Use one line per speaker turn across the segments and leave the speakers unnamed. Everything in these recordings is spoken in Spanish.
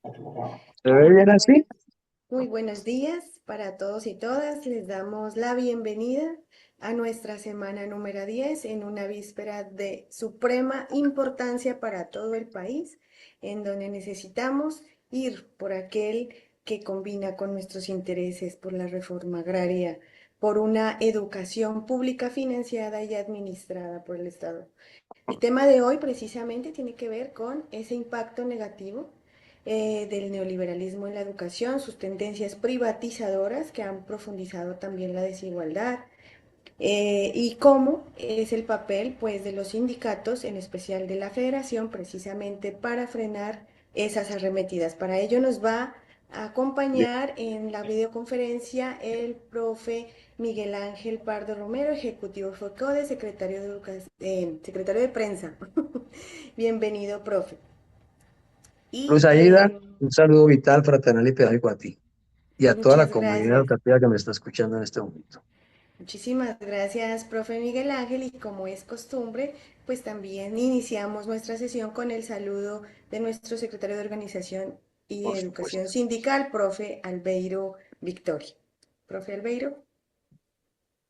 ¿Se ve bien así?
Muy buenos días para todos y todas. Les damos la bienvenida a nuestra semana número 10 en una víspera de suprema importancia para todo el país, en donde necesitamos ir por aquel que combina con nuestros intereses, por la reforma agraria, por una educación pública financiada y administrada por el Estado. El tema de hoy precisamente tiene que ver con ese impacto negativo del neoliberalismo en la educación, sus tendencias privatizadoras que han profundizado también la desigualdad, y cómo es el papel pues de los sindicatos, en especial de la federación, precisamente para frenar esas arremetidas. Para ello nos va a
Bien.
acompañar en la videoconferencia el profe Miguel Ángel Pardo Romero, ejecutivo FOCODE, secretario de prensa. Bienvenido, profe. Y
Luz Aida, un saludo vital, fraternal y pedagógico a ti y a toda la
muchas
comunidad
gracias.
educativa que me está escuchando en este momento.
Muchísimas gracias, profe Miguel Ángel, y como es costumbre, pues también iniciamos nuestra sesión con el saludo de nuestro secretario de Organización y
Por
Educación
supuesto.
Sindical, profe Albeiro Victoria. Profe Albeiro,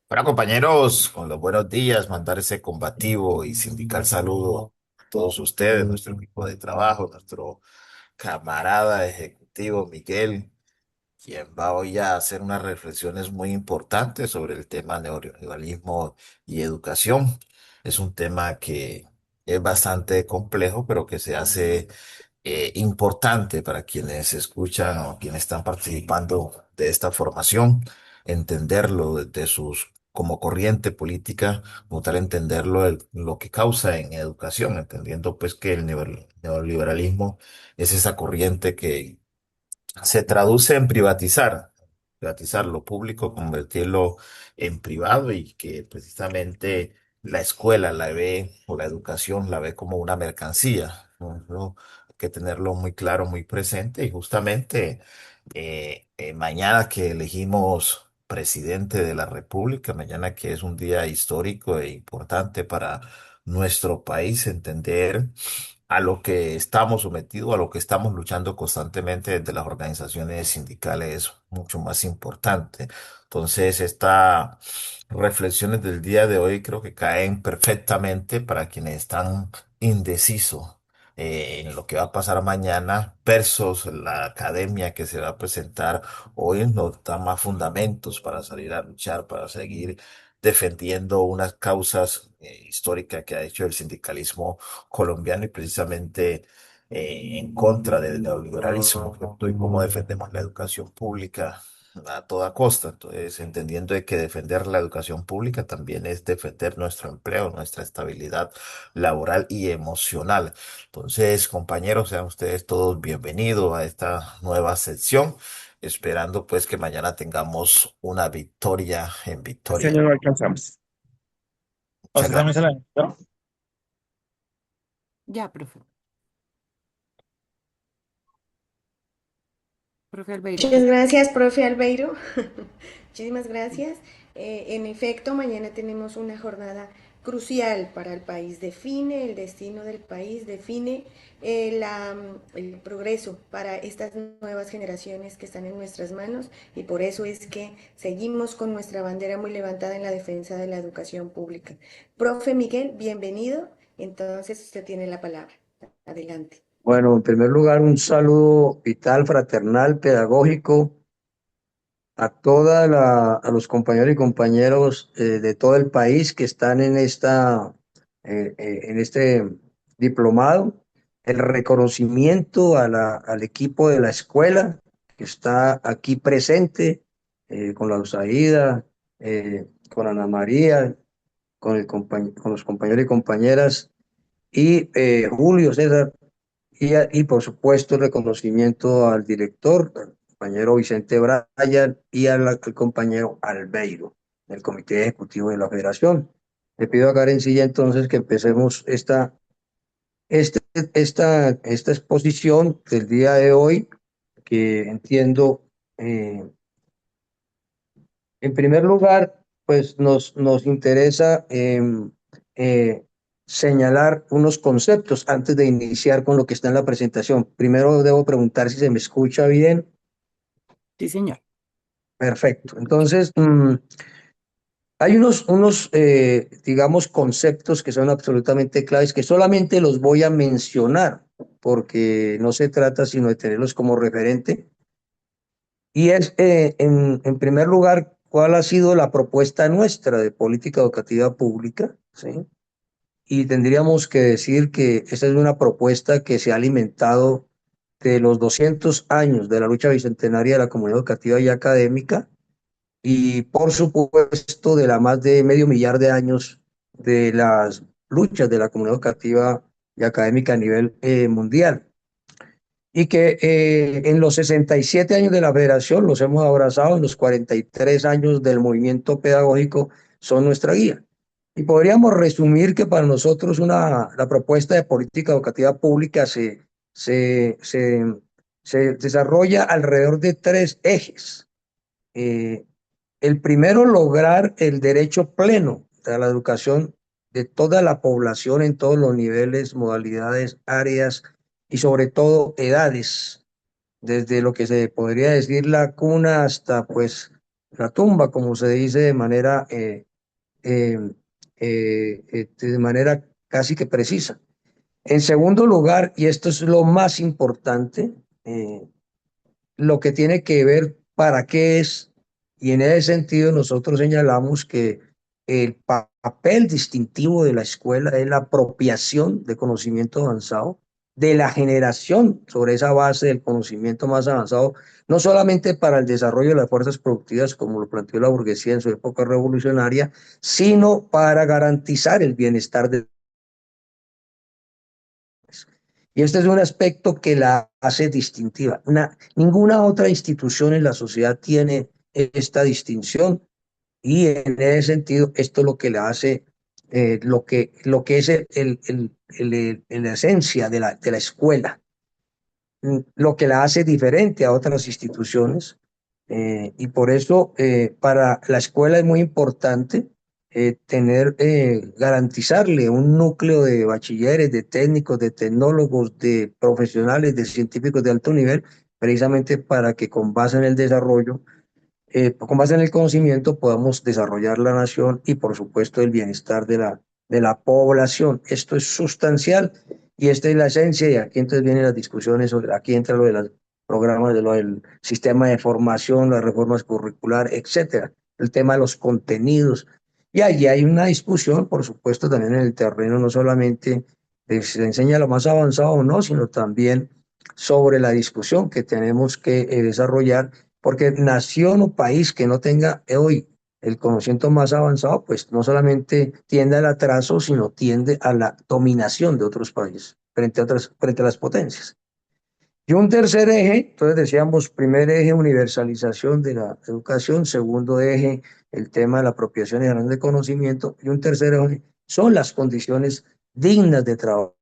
Bueno, compañeros, con los buenos días, mandar ese combativo y sindical saludo a todos ustedes, nuestro equipo de trabajo, nuestro camarada ejecutivo Miguel, quien va hoy a hacer unas reflexiones muy importantes sobre el tema neoliberalismo y educación. Es un tema que es bastante complejo, pero que se hace importante para quienes escuchan o quienes están participando de esta formación, entenderlo desde sus como corriente política, como tal entenderlo lo que causa en educación, entendiendo pues que el neoliberalismo es esa corriente que se traduce en privatizar lo público, convertirlo en privado y que precisamente la escuela la ve o la educación la ve como una mercancía, ¿no? Eso hay que tenerlo muy claro, muy presente y justamente mañana que elegimos presidente de la República, mañana que es un día histórico e importante para nuestro país, entender a lo que estamos sometidos, a lo que estamos luchando constantemente desde las organizaciones sindicales es mucho más importante. Entonces, estas reflexiones del día de hoy creo que caen perfectamente para quienes están indecisos en lo que va a pasar mañana versus la academia que se va a presentar hoy nos da más fundamentos para salir a luchar, para seguir defendiendo unas causas históricas que ha hecho el sindicalismo colombiano y precisamente en contra del neoliberalismo, ¿cierto? Y cómo defendemos la educación pública a toda costa. Entonces, entendiendo de que defender la educación pública también es defender nuestro empleo, nuestra estabilidad laboral y emocional. Entonces, compañeros, sean ustedes todos bienvenidos a esta nueva sección, esperando pues que mañana tengamos una victoria en
Este
victoria.
año no alcanzamos. ¿A
Muchas
usted también se la
gracias.
invitó?
ya, profe. Profe Albeiro. Muchas gracias, profe Albeiro. Muchísimas gracias. En efecto, mañana tenemos una jornada crucial para el país. Define el destino del país, define el progreso para estas nuevas generaciones que están en nuestras manos y por eso es que seguimos con nuestra bandera muy levantada en la defensa de la educación pública. Profe Miguel, bienvenido. Entonces usted tiene la palabra. Adelante.
Bueno, en primer lugar, un saludo vital, fraternal, pedagógico a los compañeros y compañeros de todo el país que están en este diplomado. El reconocimiento al equipo de la escuela que está aquí presente, con la Usaída, con Ana María, con los compañeros y compañeras, y Julio César, y por supuesto el reconocimiento al director, al compañero Vicente Bryan, y al compañero Albeiro, del Comité Ejecutivo de la Federación. Le pido a Karencilla entonces que empecemos este, esta exposición del día de hoy, que entiendo, eh, en primer lugar, pues nos interesa, señalar unos conceptos antes de iniciar con lo que está en la presentación. Primero debo preguntar si se me escucha bien.
Sí, señor.
Perfecto. Entonces, hay digamos, conceptos que son absolutamente claves, que solamente los voy a mencionar, porque no se trata sino de tenerlos como referente. Y es, en primer lugar, cuál ha sido la propuesta nuestra de política educativa pública, ¿sí? Y tendríamos que decir que esta es una propuesta que se ha alimentado de los 200 años de la lucha bicentenaria de la comunidad educativa y académica, y por supuesto de la más de medio millar de años de las luchas de la comunidad educativa y académica a nivel mundial. Y que en los 67 años de la federación los hemos abrazado, en los 43 años del movimiento pedagógico son nuestra guía. Y podríamos resumir que para nosotros la propuesta de política educativa pública se, se, se desarrolla alrededor de tres ejes. Eh, el primero, lograr el derecho pleno a la educación de toda la población en todos los niveles, modalidades, áreas y sobre todo edades, desde lo que se podría decir la cuna hasta pues la tumba, como se dice eh, de manera casi que precisa. En segundo lugar, y esto es lo más importante, lo que tiene que ver para qué es, y en ese sentido nosotros señalamos que el papel distintivo de la escuela es la apropiación de conocimiento avanzado, de la generación sobre esa base del conocimiento más avanzado, no solamente para el desarrollo de las fuerzas productivas, como lo planteó la burguesía en su época revolucionaria, sino para garantizar el bienestar de. Y este es un aspecto que la hace distintiva. Ninguna otra institución en la sociedad tiene esta distinción, y en ese sentido esto es lo que la hace, lo que es la esencia de la escuela, lo que la hace diferente a otras instituciones. Y por eso para la escuela es muy importante garantizarle un núcleo de bachilleres, de técnicos, de tecnólogos, de profesionales, de científicos de alto nivel, precisamente para que con base en el desarrollo, con base en el conocimiento, podamos desarrollar la nación y por supuesto el bienestar de la población. Esto es sustancial y esta es la esencia, y aquí entonces vienen las discusiones, aquí entra lo de los programas, de lo del sistema de formación, las reformas curriculares, etcétera, el tema de los contenidos. Y allí hay una discusión, por supuesto, también en el terreno, no solamente de si se enseña lo más avanzado o no, sino también sobre la discusión que tenemos que desarrollar, porque nación o país que no tenga hoy el conocimiento más avanzado, pues no solamente tiende al atraso, sino tiende a la dominación de otros países frente a las potencias. Y un tercer eje, entonces decíamos, primer eje, universalización de la educación; segundo eje, el tema de la apropiación y ganancia de conocimiento; y un tercer eje son las condiciones dignas de trabajo,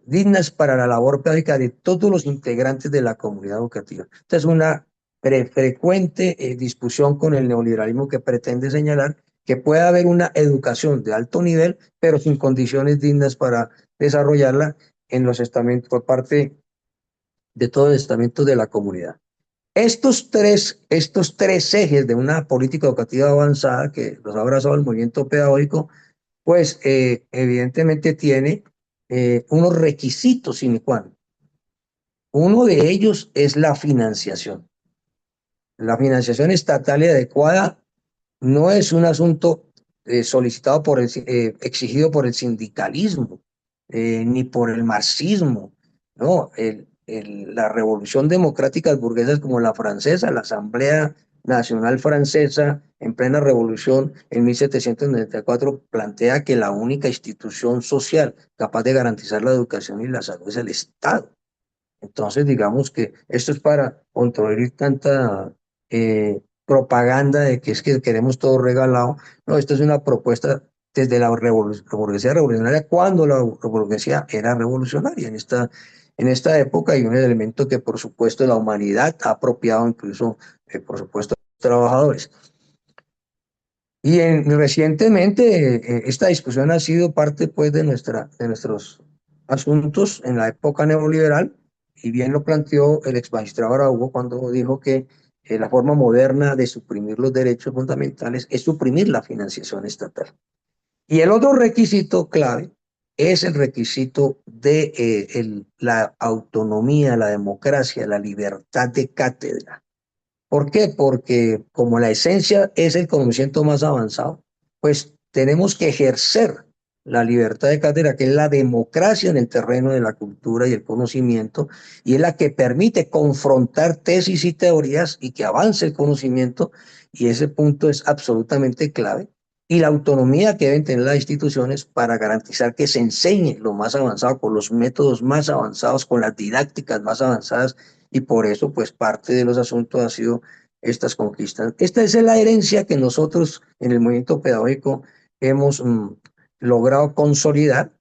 dignas para la labor pedagógica de todos los integrantes de la comunidad educativa. Esta es una frecuente discusión con el neoliberalismo, que pretende señalar que puede haber una educación de alto nivel, pero sin condiciones dignas para desarrollarla en los estamentos por parte de todo el estamento de la comunidad. Estos tres ejes de una política educativa avanzada que los ha abrazado el movimiento pedagógico, pues evidentemente tiene unos requisitos sine qua non. Uno de ellos es la financiación. La financiación estatal y adecuada no es un asunto solicitado exigido por el sindicalismo, ni por el marxismo, no. La revolución democrática burguesas como la francesa, la Asamblea Nacional Francesa, en plena revolución en 1794, plantea que la única institución social capaz de garantizar la educación y la salud es el Estado. Entonces, digamos que esto es para controlar tanta propaganda de que es que queremos todo regalado. No, esto es una propuesta desde la burguesía revolucionaria, cuando la burguesía era revolucionaria en esta época, y un elemento que, por supuesto, la humanidad ha apropiado, incluso, por supuesto, los trabajadores. Y recientemente esta discusión ha sido parte pues de nuestros asuntos en la época neoliberal, y bien lo planteó el ex magistrado Araújo cuando dijo que la forma moderna de suprimir los derechos fundamentales es suprimir la financiación estatal. Y el otro requisito clave es el requisito de la autonomía, la democracia, la libertad de cátedra. ¿Por qué? Porque como la esencia es el conocimiento más avanzado, pues tenemos que ejercer la libertad de cátedra, que es la democracia en el terreno de la cultura y el conocimiento, y es la que permite confrontar tesis y teorías y que avance el conocimiento, y ese punto es absolutamente clave. Y la autonomía que deben tener las instituciones para garantizar que se enseñe lo más avanzado, con los métodos más avanzados, con las didácticas más avanzadas, y por eso, pues, parte de los asuntos ha sido estas conquistas. Esta es la herencia que nosotros en el movimiento pedagógico hemos logrado consolidar,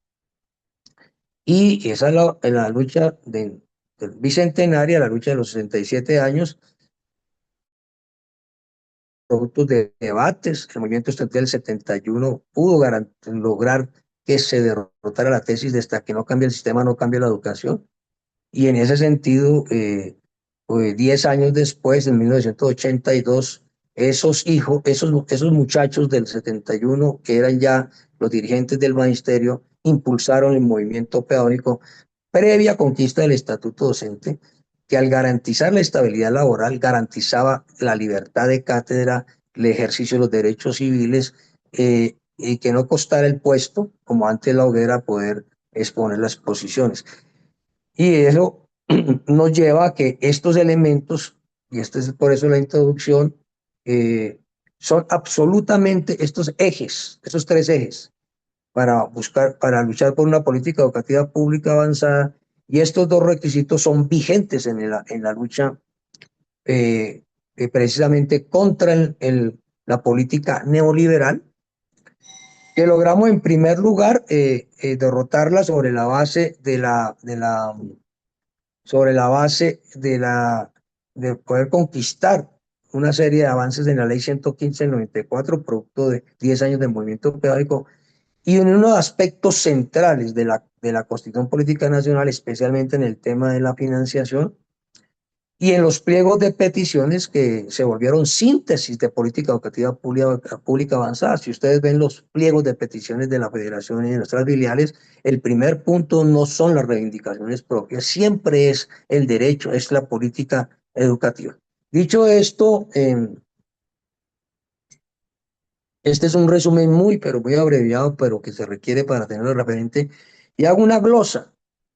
y esa es la lucha del bicentenaria, la lucha de los 67 años, productos de debates. El movimiento estudiantil del 71 pudo lograr que se derrotara la tesis de hasta que no cambie el sistema, no cambie la educación. Y en ese sentido, 10 años después, en 1982, esos muchachos del 71, que eran ya los dirigentes del magisterio, impulsaron el movimiento pedagógico previa conquista del estatuto docente, que al garantizar la estabilidad laboral, garantizaba la libertad de cátedra, el ejercicio de los derechos civiles, y que no costara el puesto, como antes la hoguera, poder exponer las posiciones. Y eso nos lleva a que estos elementos, y esta es por eso la introducción, son absolutamente estos ejes, esos tres ejes, para luchar por una política educativa pública avanzada, y estos dos requisitos son vigentes en la lucha precisamente contra la política neoliberal, que logramos en primer lugar derrotarla sobre la base de poder conquistar una serie de avances en la ley 115 del 94, producto de 10 años de movimiento pedagógico, y en unos aspectos centrales de la Constitución Política Nacional, especialmente en el tema de la financiación, y en los pliegos de peticiones que se volvieron síntesis de política educativa pública avanzada. Si ustedes ven los pliegos de peticiones de la Federación y de nuestras filiales, el primer punto no son las reivindicaciones propias, siempre es el derecho, es la política educativa. Dicho esto, este es un resumen pero muy abreviado, pero que se requiere para tenerlo referente, y hago una glosa.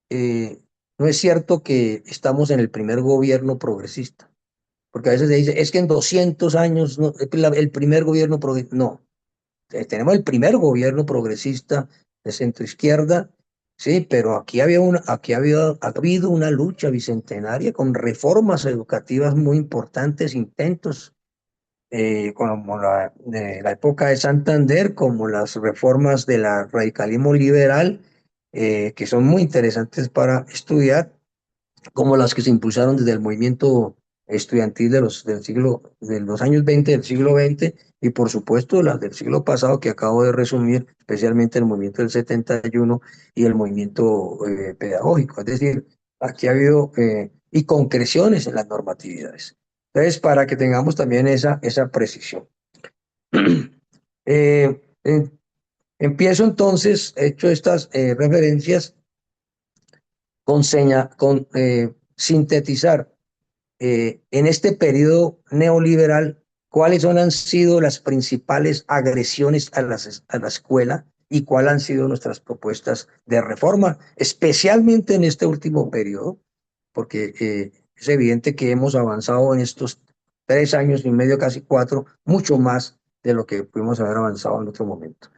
No es cierto que estamos en el primer gobierno progresista, porque a veces se dice, es que en 200 años no, el primer gobierno progresista, no, tenemos el primer gobierno progresista de centro izquierda, sí, pero ha habido una lucha bicentenaria con reformas educativas muy importantes, intentos, como de la época de Santander, como las reformas del radicalismo liberal, que son muy interesantes para estudiar, como las que se impulsaron desde el movimiento estudiantil de los años 20 del siglo XX, y por supuesto las del siglo pasado que acabo de resumir, especialmente el movimiento del 71 y el movimiento pedagógico. Es decir, aquí ha habido y concreciones en las normatividades. Entonces, para que tengamos también esa precisión. Eh, eh, Empiezo entonces, hecho estas referencias, con sintetizar en este periodo neoliberal cuáles han sido las principales agresiones a la escuela y cuáles han sido nuestras propuestas de reforma, especialmente en este último periodo, porque es evidente que hemos avanzado en estos 3 años y medio, casi 4, mucho más de lo que pudimos haber avanzado en otro momento.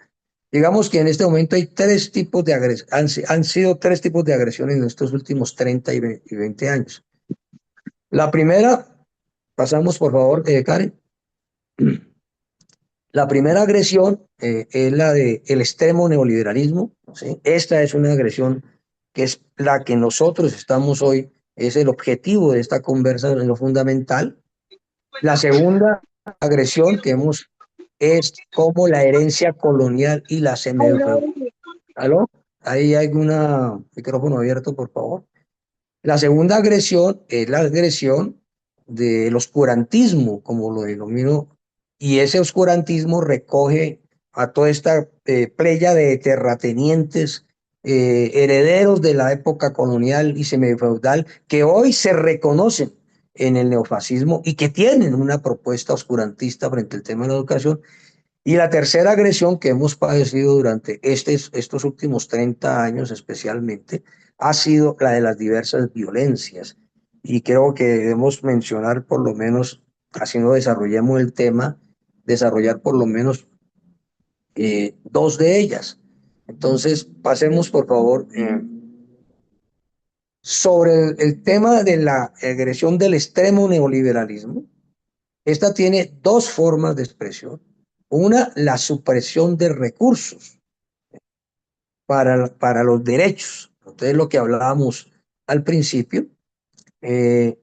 Digamos que en este momento hay tres tipos de agresiones, han sido tres tipos de agresiones en estos últimos 30 y 20 años. La primera, pasamos por favor, Karen. La primera agresión es la del extremo neoliberalismo, ¿sí? Esta es una agresión que es la que nosotros estamos hoy, es el objetivo de esta conversación, en lo fundamental. La segunda agresión que hemos es como la herencia colonial y la semifeudal. ¿Aló? ¿Hay algún micrófono abierto, por favor? La segunda agresión es la agresión del oscurantismo, como lo denomino, y ese oscurantismo recoge a toda esta playa de terratenientes, herederos de la época colonial y semifeudal, que hoy se reconocen en el neofascismo y que tienen una propuesta oscurantista frente al tema de la educación. Y la tercera agresión que hemos padecido durante estos últimos 30 años especialmente ha sido la de las diversas violencias. Y creo que debemos mencionar por lo menos, así no desarrollemos el tema, desarrollar por lo menos dos de ellas. Entonces, pasemos por favor sobre el tema de la agresión del extremo neoliberalismo. Esta tiene dos formas de expresión. Una, la supresión de recursos para los derechos. Entonces, lo que hablábamos al principio, eh,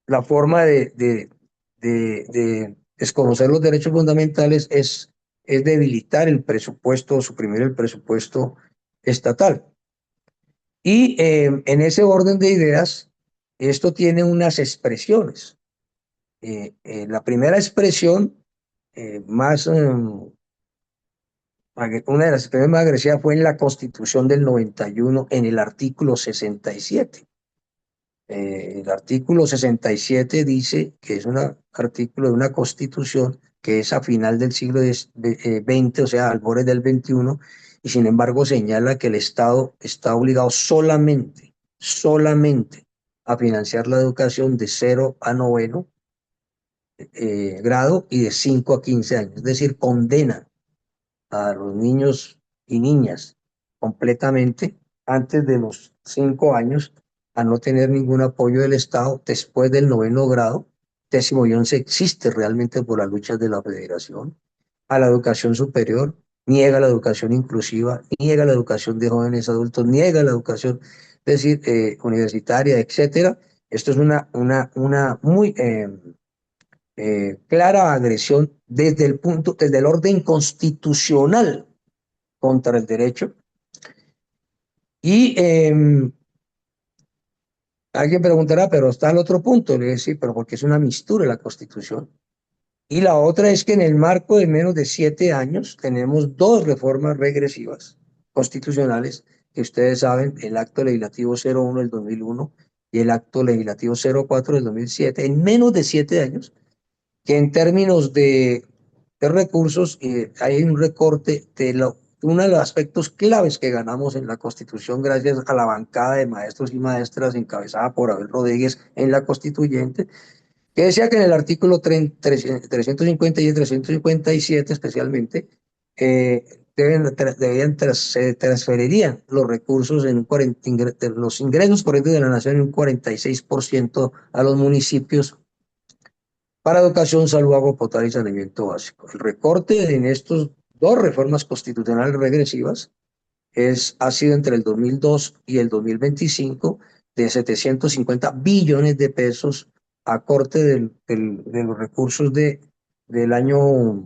la forma de desconocer los derechos fundamentales es debilitar el presupuesto, suprimir el presupuesto estatal. Y en ese orden de ideas, esto tiene unas expresiones. La primera expresión más una de las expresiones más agresivas fue en la Constitución del 91, en el artículo 67. El artículo 67 dice que es un artículo de una Constitución que es a final del siglo XX, o sea, al borde del XXI, y sin embargo señala que el Estado está obligado solamente a financiar la educación de 0 a 9 grado y de 5 a 15 años, es decir, condena a los niños y niñas completamente antes de los 5 años a no tener ningún apoyo del Estado después del 9º grado. 10º y 11 existe realmente por las luchas de la Federación. A la educación superior, niega la educación inclusiva, niega la educación de jóvenes adultos, niega la educación, es decir, universitaria, etcétera. Esto es una muy clara agresión desde el orden constitucional contra el derecho. Y alguien preguntará, pero está el otro punto. Le voy a decir, pero porque es una mistura la Constitución. Y la otra es que en el marco de menos de 7 años tenemos dos reformas regresivas constitucionales que ustedes saben, el Acto Legislativo 01 del 2001 y el Acto Legislativo 04 del 2007, en menos de 7 años, que en términos de recursos hay un recorte uno de los aspectos claves que ganamos en la Constitución gracias a la bancada de maestros y maestras encabezada por Abel Rodríguez en la Constituyente, que decía que en el artículo 350 y 357 especialmente, se transferirían los recursos en un 40, los ingresos corrientes de la nación en un 46% a los municipios para educación, salud, agua potable y saneamiento básico. El recorte en estos dos reformas constitucionales regresivas ha sido entre el 2002 y el 2025 de 750 billones de pesos a corte de los recursos del año,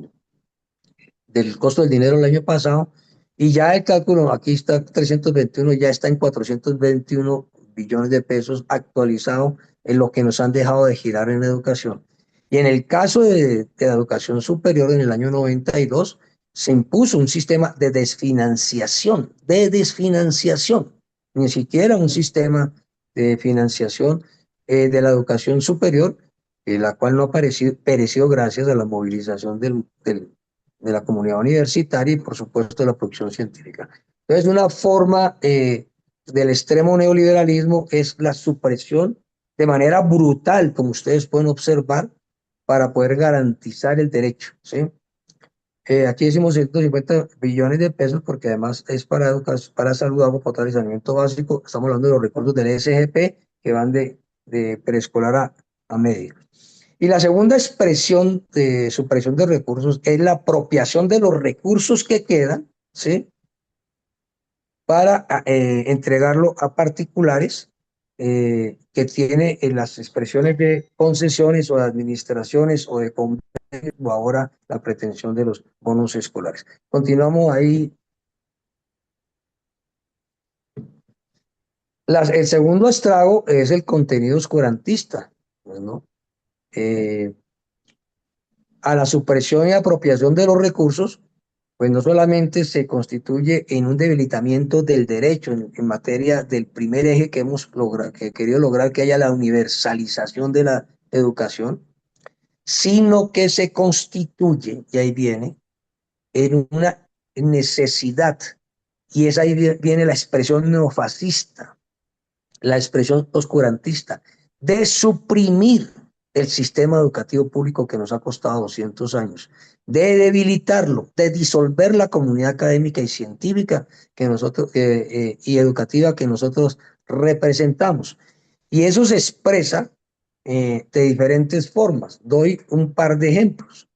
del costo del dinero del año pasado, y ya el cálculo, aquí está 321, ya está en 421 billones de pesos actualizado en lo que nos han dejado de girar en educación. Y en el caso de la educación superior, en el año 92, se impuso un sistema de desfinanciación, ni siquiera un sistema de financiación de la educación superior, la cual no ha perecido gracias a la movilización de la comunidad universitaria y por supuesto de la producción científica. Entonces, una forma del extremo neoliberalismo es la supresión de manera brutal, como ustedes pueden observar, para poder garantizar el derecho, ¿sí? Aquí decimos 150 billones de pesos porque además es para educación, para salud, agua potable y saneamiento básico. Estamos hablando de los recursos del SGP que van de preescolar a medio. Y la segunda expresión de supresión de recursos es la apropiación de los recursos que quedan, ¿sí? Para entregarlo a particulares que tiene en las expresiones de concesiones o de administraciones o de o ahora la pretensión de los bonos escolares. Continuamos ahí. El segundo estrago es el contenido oscurantista, ¿no? A la supresión y apropiación de los recursos, pues no solamente se constituye en un debilitamiento del derecho en materia del primer eje que hemos logrado, que he querido lograr, que haya la universalización de la educación, sino que se constituye, y ahí viene, en una necesidad, y es ahí viene la expresión neofascista, la expresión oscurantista, de suprimir el sistema educativo público que nos ha costado 200 años, de debilitarlo, de disolver la comunidad académica y científica que nosotros, y educativa que nosotros representamos. Y eso se expresa de diferentes formas. Doy un par de ejemplos.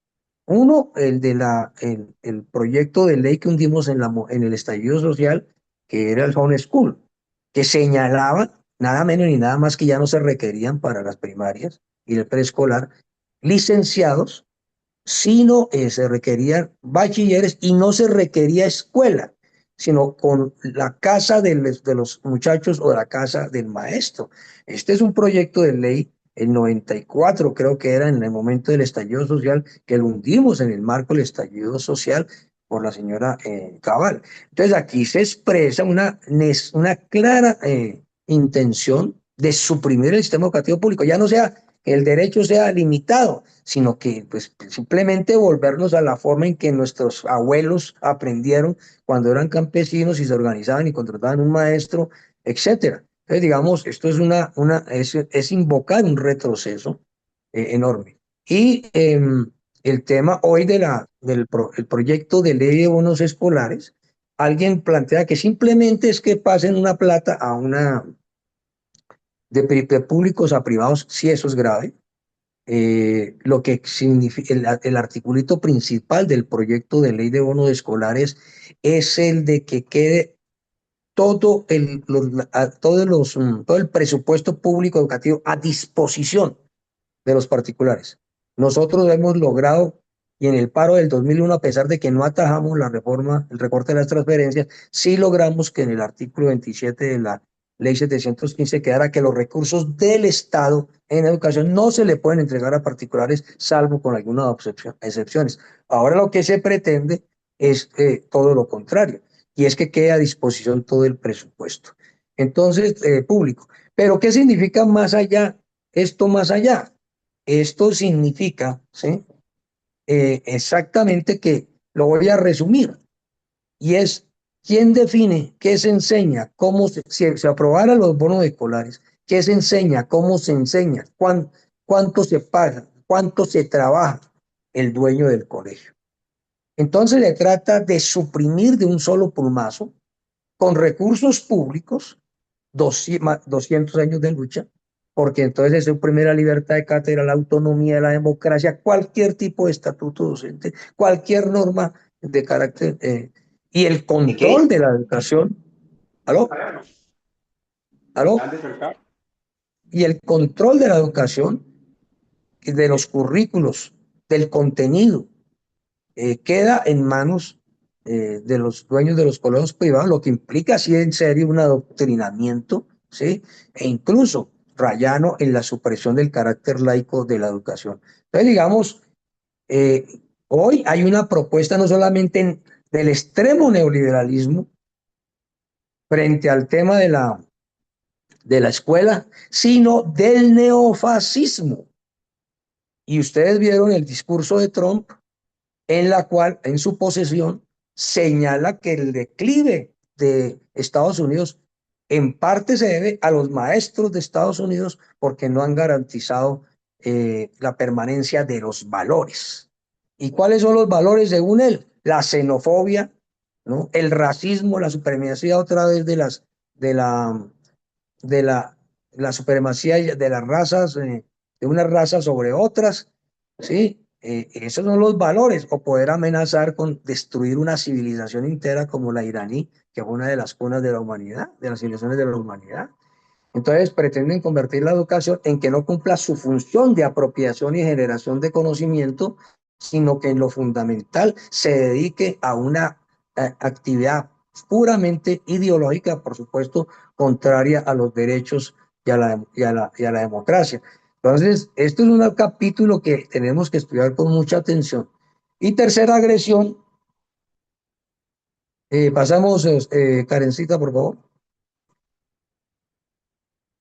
Uno, el proyecto de ley que hundimos en el estallido social, que era el Home School, que señalaba nada menos ni nada más que ya no se requerían para las primarias y el preescolar licenciados, sino se requerían bachilleres y no se requería escuela, sino con la casa de los muchachos o la casa del maestro. Este es un proyecto de ley, el 94 creo que era en el momento del estallido social, que lo hundimos en el marco del estallido social por la señora Cabal. Entonces aquí se expresa una clara intención de suprimir el sistema educativo público, ya no sea que el derecho sea limitado, sino que pues, simplemente volvernos a la forma en que nuestros abuelos aprendieron cuando eran campesinos y se organizaban y contrataban un maestro, etcétera. Entonces, digamos, esto es invocar un retroceso enorme. Y el tema hoy el proyecto de ley de bonos escolares, alguien plantea que simplemente es que pasen una plata a una de públicos a privados, si eso es grave. Lo que significa el articulito principal del proyecto de ley de bonos escolares es el de que quede todo todo el presupuesto público educativo a disposición de los particulares. Nosotros hemos logrado, y en el paro del 2001, a pesar de que no atajamos la reforma, el recorte de las transferencias, sí logramos que en el artículo 27 de la Ley 715 quedara que los recursos del Estado en educación no se le pueden entregar a particulares, salvo con algunas excepciones. Ahora lo que se pretende es todo lo contrario, y es que quede a disposición todo el presupuesto. Entonces, público. Pero, ¿qué significa más allá? Esto más allá. Esto significa, ¿sí? Exactamente que lo voy a resumir, y es quién define qué se enseña, cómo si se aprobaran los bonos escolares, qué se enseña, cómo se enseña, cuánto se paga, cuánto se trabaja el dueño del colegio. Entonces le trata de suprimir de un solo plumazo, con recursos públicos, 200 años de lucha, porque entonces es su primera libertad de cátedra, la autonomía, la democracia, cualquier tipo de estatuto docente, cualquier norma de carácter y el control de la educación. ¿Aló? ¿Aló? Y el control de la educación, de los currículos, del contenido, queda en manos de los dueños de los colegios privados, lo que implica así en serio un adoctrinamiento, ¿sí? E incluso rayano en la supresión del carácter laico de la educación. Entonces, digamos, hoy hay una propuesta no solamente del extremo neoliberalismo frente al tema de la escuela, sino del neofascismo. Y ustedes vieron el discurso de Trump, en la cual, en su posesión, señala que el declive de Estados Unidos en parte se debe a los maestros de Estados Unidos porque no han garantizado la permanencia de los valores. ¿Y cuáles son los valores según él? La xenofobia, ¿no? El racismo, la supremacía otra vez de la, de la supremacía de las razas, de unas razas sobre otras, ¿sí? Esos son los valores, o poder amenazar con destruir una civilización entera como la iraní, que fue una de las cunas de la humanidad, de las civilizaciones de la humanidad. Entonces pretenden convertir la educación en que no cumpla su función de apropiación y generación de conocimiento, sino que en lo fundamental se dedique a una actividad puramente ideológica, por supuesto, contraria a los derechos y a la democracia. Entonces, esto es un capítulo que tenemos que estudiar con mucha atención. Y tercera agresión, pasamos, Karencita, por favor.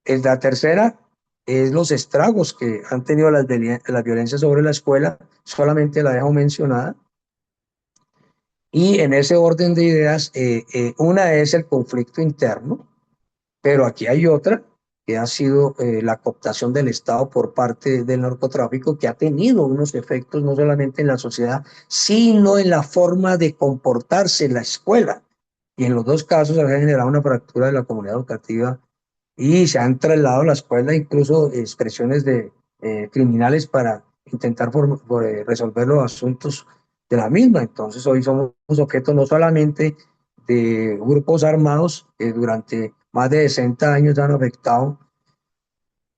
La tercera es los estragos que han tenido las violencias sobre la escuela, solamente la dejo mencionada. Y en ese orden de ideas, una es el conflicto interno, pero aquí hay otra que ha sido la cooptación del Estado por parte del narcotráfico, que ha tenido unos efectos no solamente en la sociedad, sino en la forma de comportarse en la escuela. Y en los dos casos ha generado una fractura de la comunidad educativa y se han trasladado a la escuela incluso expresiones de criminales para intentar resolver los asuntos de la misma. Entonces hoy somos objeto no solamente de grupos armados que durante más de 60 años han afectado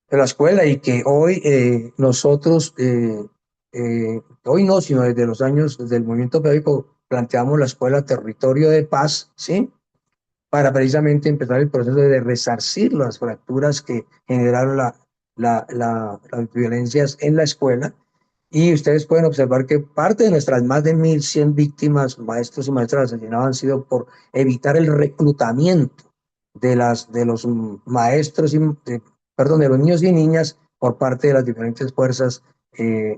a la escuela y que hoy nosotros, hoy no, sino desde los años, desde el movimiento pedagógico, planteamos la escuela territorio de paz, ¿sí? Para precisamente empezar el proceso de resarcir las fracturas que generaron las violencias en la escuela. Y ustedes pueden observar que parte de nuestras más de 1.100 víctimas, maestros y maestras asesinados, han sido por evitar el reclutamiento de los maestros, perdón, de los niños y niñas por parte de las diferentes fuerzas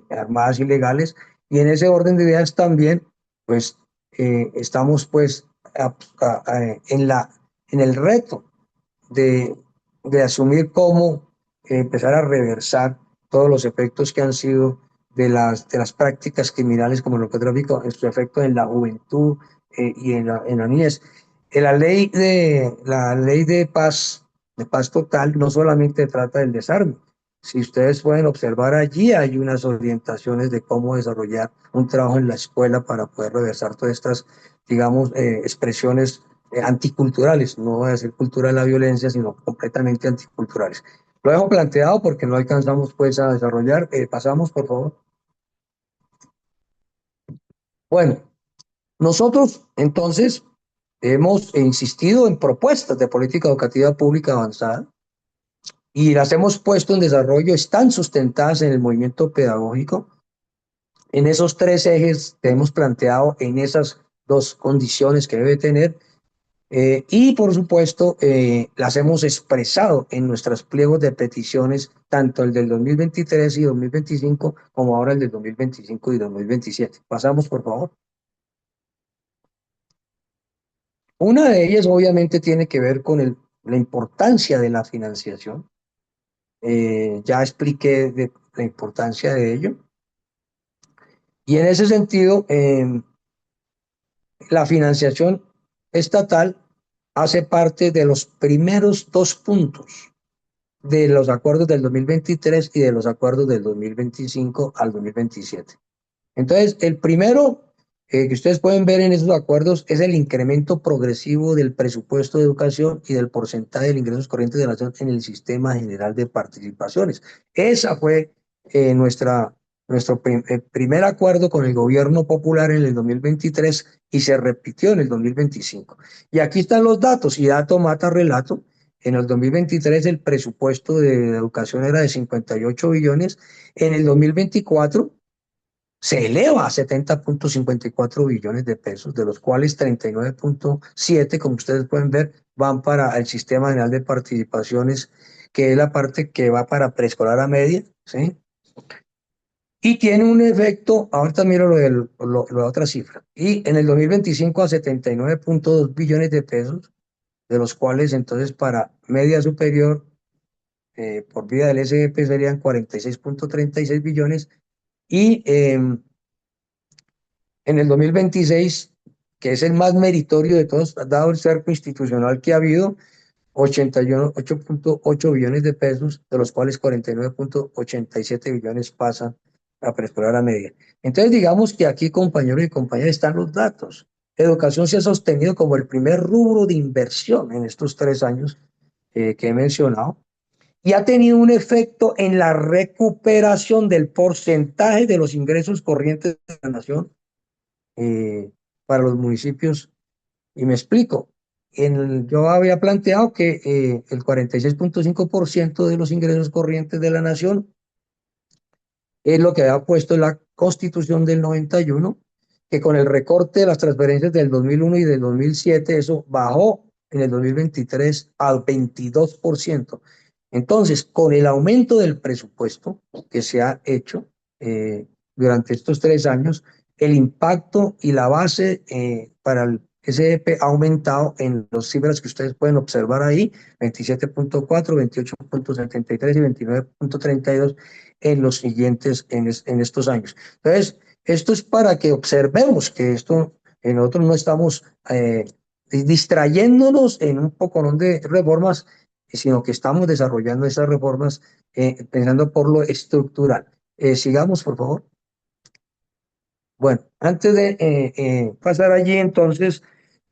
armadas y legales. Y en ese orden de ideas también, pues, estamos pues en el reto de, de asumir cómo empezar a reversar todos los efectos que han sido de las prácticas criminales como el narcotráfico, en su efecto en la juventud y en la niñez. La ley de paz total, no solamente trata del desarme. Si ustedes pueden observar allí, hay unas orientaciones de cómo desarrollar un trabajo en la escuela para poder reversar todas estas, digamos, expresiones anticulturales. No voy a decir cultura de la violencia, sino completamente anticulturales. Lo dejo planteado porque no alcanzamos pues a desarrollar. Pasamos, por favor. Bueno, nosotros entonces hemos insistido en propuestas de política educativa pública avanzada y las hemos puesto en desarrollo, están sustentadas en el movimiento pedagógico, en esos tres ejes que hemos planteado, en esas dos condiciones que debe tener, y por supuesto las hemos expresado en nuestros pliegos de peticiones, tanto el del 2023 y 2025, como ahora el del 2025 y 2027. Pasamos, por favor. Una de ellas obviamente tiene que ver con la importancia de la financiación. Ya expliqué la importancia de ello. Y en ese sentido, la financiación estatal hace parte de los primeros dos puntos de los acuerdos del 2023 y de los acuerdos del 2025 al 2027. Entonces, el primero que ustedes pueden ver en esos acuerdos es el incremento progresivo del presupuesto de educación y del porcentaje de ingresos corrientes de la nación en el sistema general de participaciones. Esa fue nuestro primer acuerdo con el gobierno popular en el 2023 y se repitió en el 2025. Y aquí están los datos, y dato mata relato. En el 2023 el presupuesto de educación era de 58 billones, en el 2024 se eleva a 70.54 billones de pesos, de los cuales 39.7, como ustedes pueden ver, van para el Sistema General de Participaciones, que es la parte que va para preescolar a media, ¿sí? Y tiene un efecto, ahorita miro la otra cifra, y en el 2025 a 79.2 billones de pesos, de los cuales entonces para media superior, por vía del SGP serían 46.36 billones, y en el 2026, que es el más meritorio de todos, dado el cerco institucional que ha habido, 88.8 billones de pesos, de los cuales 49.87 billones pasan a preescolar a media. Entonces, digamos que aquí, compañeros y compañeras, están los datos. Educación se ha sostenido como el primer rubro de inversión en estos 3 años que he mencionado. y ha tenido un efecto en la recuperación del porcentaje de los ingresos corrientes de la nación para los municipios. Y me explico. Yo había planteado que el 46.5% de los ingresos corrientes de la nación es lo que había puesto en la Constitución del 91, que con el recorte de las transferencias del 2001 y del 2007, eso bajó en el 2023 al 22%. Entonces, con el aumento del presupuesto que se ha hecho durante estos 3 años, el impacto y la base para el SDP ha aumentado en las cifras que ustedes pueden observar ahí, 27.4, 28.73 y 29.32 en los siguientes, en estos años. Entonces, esto es para que observemos que nosotros no estamos distrayéndonos en un poco de reformas, sino que estamos desarrollando esas reformas pensando por lo estructural. Sigamos, por favor. Bueno, antes de pasar allí, entonces,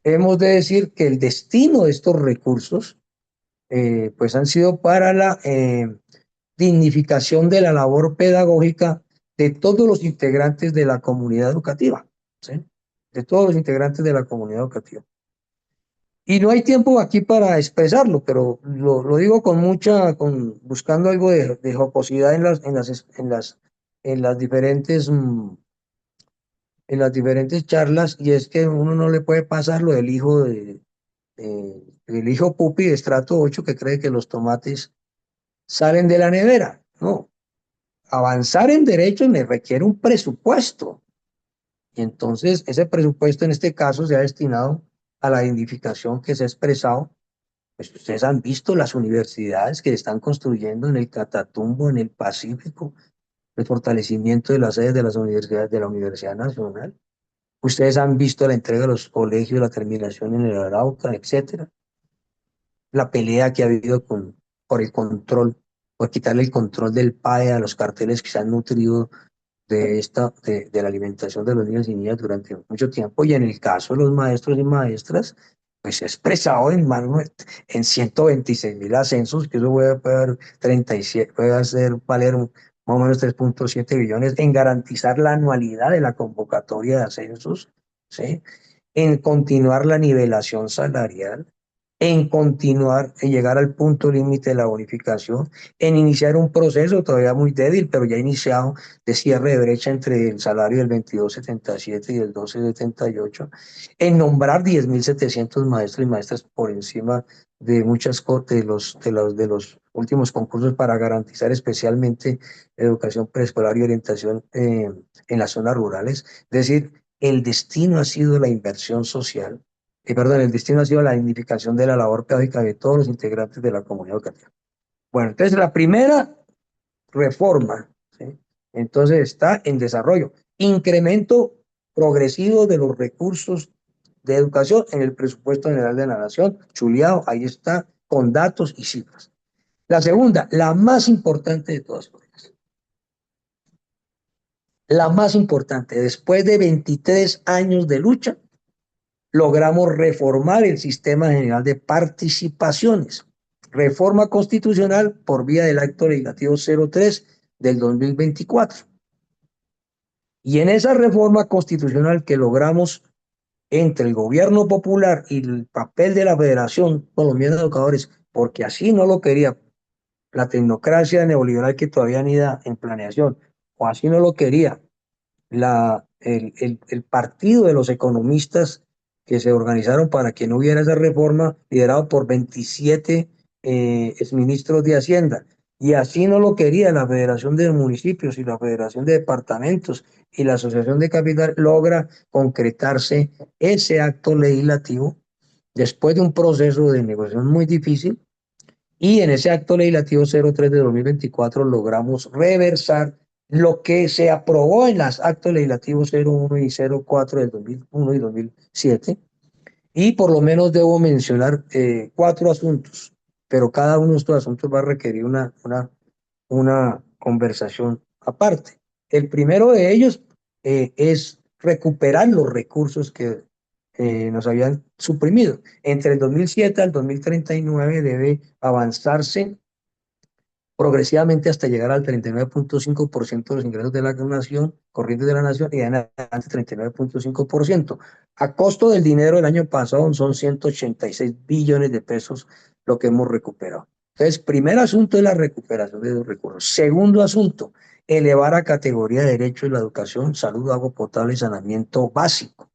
hemos de decir que el destino de estos recursos, pues han sido para la dignificación de la labor pedagógica de todos los integrantes de la comunidad educativa, ¿sí? De todos los integrantes de la comunidad educativa. Y no hay tiempo aquí para expresarlo, pero lo digo con buscando algo de jocosidad en las diferentes, en las diferentes charlas, y es que uno no le puede pasar lo del el hijo pupi de estrato 8 que cree que los tomates salen de la nevera. No, avanzar en derechos me requiere un presupuesto. Y entonces ese presupuesto en este caso se ha destinado a la dignificación que se ha expresado. Pues ustedes han visto las universidades que están construyendo en el Catatumbo, en el Pacífico, el fortalecimiento de las sedes de las universidades, de la Universidad Nacional. Ustedes han visto la entrega de los colegios, la terminación en el Arauca, etcétera. La pelea que ha habido por el control, por quitarle el control del PAE a los carteles que se han nutrido de la alimentación de los niños y niñas durante mucho tiempo. Y en el caso de los maestros y maestras, pues se ha expresado en 126.000 ascensos, que eso puede haber 37, puede hacer valer más o menos 3.7 billones en garantizar la anualidad de la convocatoria de ascensos, ¿sí? En continuar la nivelación salarial, en continuar, en llegar al punto límite de la bonificación, en iniciar un proceso todavía muy débil, pero ya iniciado, de cierre de brecha entre el salario del 22.77 y el 12.78, en nombrar 10.700 maestros y maestras por encima de muchas de los últimos concursos para garantizar especialmente educación preescolar y orientación en las zonas rurales. Es decir, el destino ha sido la inversión social, perdón, el destino ha sido la dignificación de la labor pedagógica de todos los integrantes de la comunidad educativa. Bueno, entonces la primera reforma, ¿sí? Entonces está en desarrollo. Incremento progresivo de los recursos de educación en el presupuesto general de la nación, chuleado, ahí está, con datos y cifras. La segunda, la más importante de todas, la más importante, después de 23 años de lucha, logramos reformar el sistema general de participaciones. Reforma constitucional por vía del acto legislativo 03 del 2024. Y en esa reforma constitucional que logramos entre el gobierno popular y el papel de la Federación Colombiana de Educadores, porque así no lo quería la tecnocracia neoliberal que todavía anida en planeación, o así no lo quería el partido de los economistas que se organizaron para que no hubiera esa reforma, liderado por 27 exministros de Hacienda. Y así no lo quería la Federación de Municipios y la Federación de Departamentos y la Asociación de Capital, logra concretarse ese acto legislativo después de un proceso de negociación muy difícil. Y en ese acto legislativo 03 de 2024 logramos reversar lo que se aprobó en los actos legislativos 01 y 04 del 2001 y 2007. Y por lo menos debo mencionar 4 asuntos, pero cada uno de estos asuntos va a requerir una conversación aparte. El primero de ellos es recuperar los recursos que nos habían suprimido. Entre el 2007 al 2039 debe avanzarse progresivamente hasta llegar al 39.5% de los ingresos de la nación, corrientes de la nación, y en adelante 39.5%. A costo del dinero del año pasado son 186 billones de pesos lo que hemos recuperado. Entonces, primer asunto es la recuperación de los recursos. Segundo asunto, elevar a categoría de derecho la educación, salud, agua potable y saneamiento básico.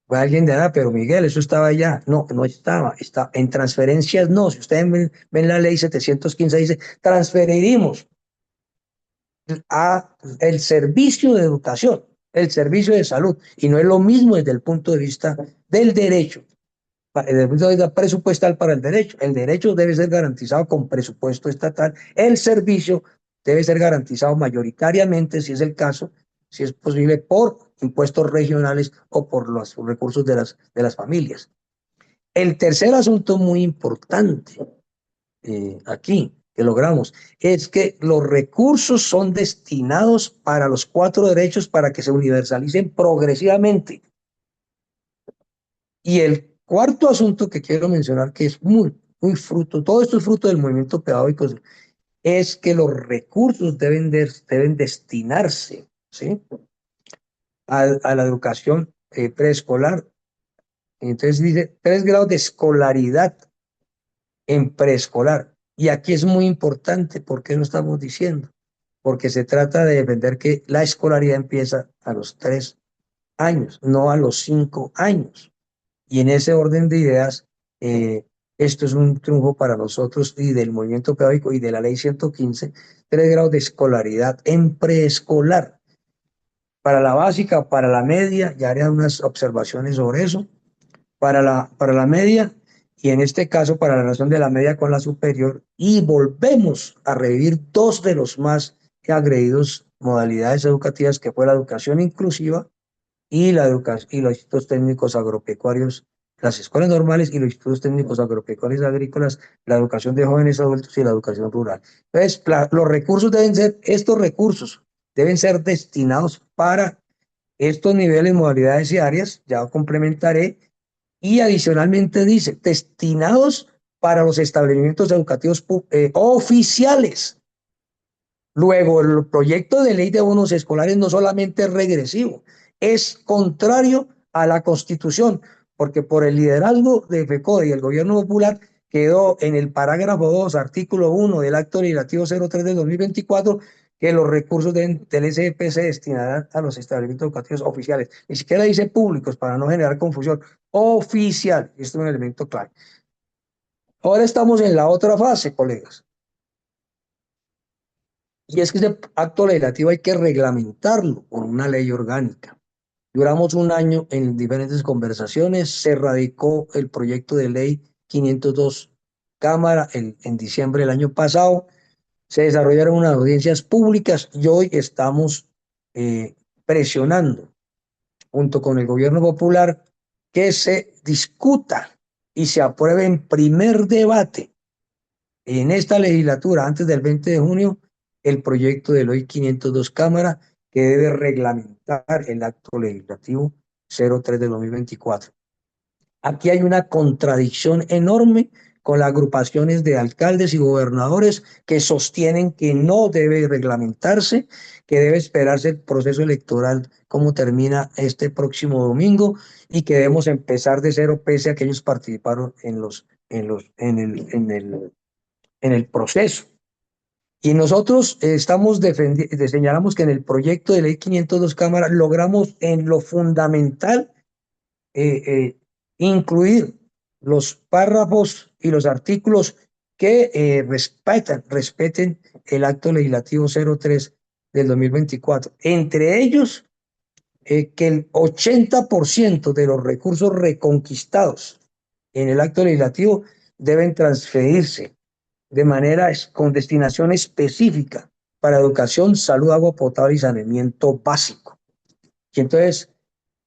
Fue alguien de pero Miguel, eso estaba allá. No, no estaba. Está en transferencias, no. Si ustedes ven la ley 715, dice, transferiremos a el servicio de educación, el servicio de salud, y no es lo mismo desde el punto de vista del derecho, desde el punto de vista presupuestal para el derecho. El derecho debe ser garantizado con presupuesto estatal, el servicio debe ser garantizado mayoritariamente, si es el caso, si es posible, por impuestos regionales o por los recursos de las familias. El tercer asunto muy importante aquí que logramos es que los recursos son destinados para los 4 derechos para que se universalicen progresivamente. Y el cuarto asunto que quiero mencionar, que es muy fruto, todo esto es fruto del movimiento pedagógico, es que los recursos deben destinarse, ¿sí?, a la educación preescolar. Entonces dice 3 grados de escolaridad en preescolar. Y aquí es muy importante, ¿por qué lo estamos diciendo? Porque se trata de defender que la escolaridad empieza a los 3 años, no a los 5 años. Y en ese orden de ideas, esto es un triunfo para nosotros y del movimiento pedagógico y de la ley 115, 3 grados de escolaridad en preescolar. Para la básica, para la media, ya haré unas observaciones sobre eso. Para la media, y en este caso para la relación de la media con la superior, y volvemos a revivir 2 de los más agredidos modalidades educativas, que fue la educación inclusiva y y los institutos técnicos agropecuarios, las escuelas normales y los institutos técnicos agropecuarios y agrícolas, la educación de jóvenes adultos y la educación rural. Entonces, los recursos estos recursos deben ser destinados para estos niveles, modalidades y áreas, ya complementaré, y adicionalmente dice, destinados para los establecimientos educativos oficiales. Luego, el proyecto de ley de bonos escolares no solamente es regresivo, es contrario a la Constitución, porque por el liderazgo de FECODE y el gobierno popular quedó en el parágrafo 2, artículo 1 del acto legislativo 03 del 2024, que los recursos del SEP se destinarán a los establecimientos educativos oficiales. Ni siquiera dice públicos para no generar confusión. Oficial, esto es un elemento clave. Ahora estamos en la otra fase, colegas. Y es que ese acto legislativo hay que reglamentarlo con una ley orgánica. Duramos un año en diferentes conversaciones, se radicó el proyecto de ley 502 Cámara en diciembre del año pasado, se desarrollaron unas audiencias públicas y hoy estamos presionando junto con el gobierno popular que se discuta y se apruebe en primer debate en esta legislatura, antes del 20 de junio, el proyecto de ley 502 Cámara, que debe reglamentar el acto legislativo 03 de 2024. Aquí hay una contradicción enorme con las agrupaciones de alcaldes y gobernadores que sostienen que no debe reglamentarse, que debe esperarse el proceso electoral como termina este próximo domingo y que debemos empezar de cero pese a que ellos participaron en el proceso. Y nosotros señalamos que en el proyecto de ley 502 Cámara logramos en lo fundamental incluir los párrafos y los artículos que respeten el acto legislativo 03 del 2024. Entre ellos, que el 80% de los recursos reconquistados en el acto legislativo deben transferirse de manera con destinación específica para educación, salud, agua potable y saneamiento básico. Y entonces,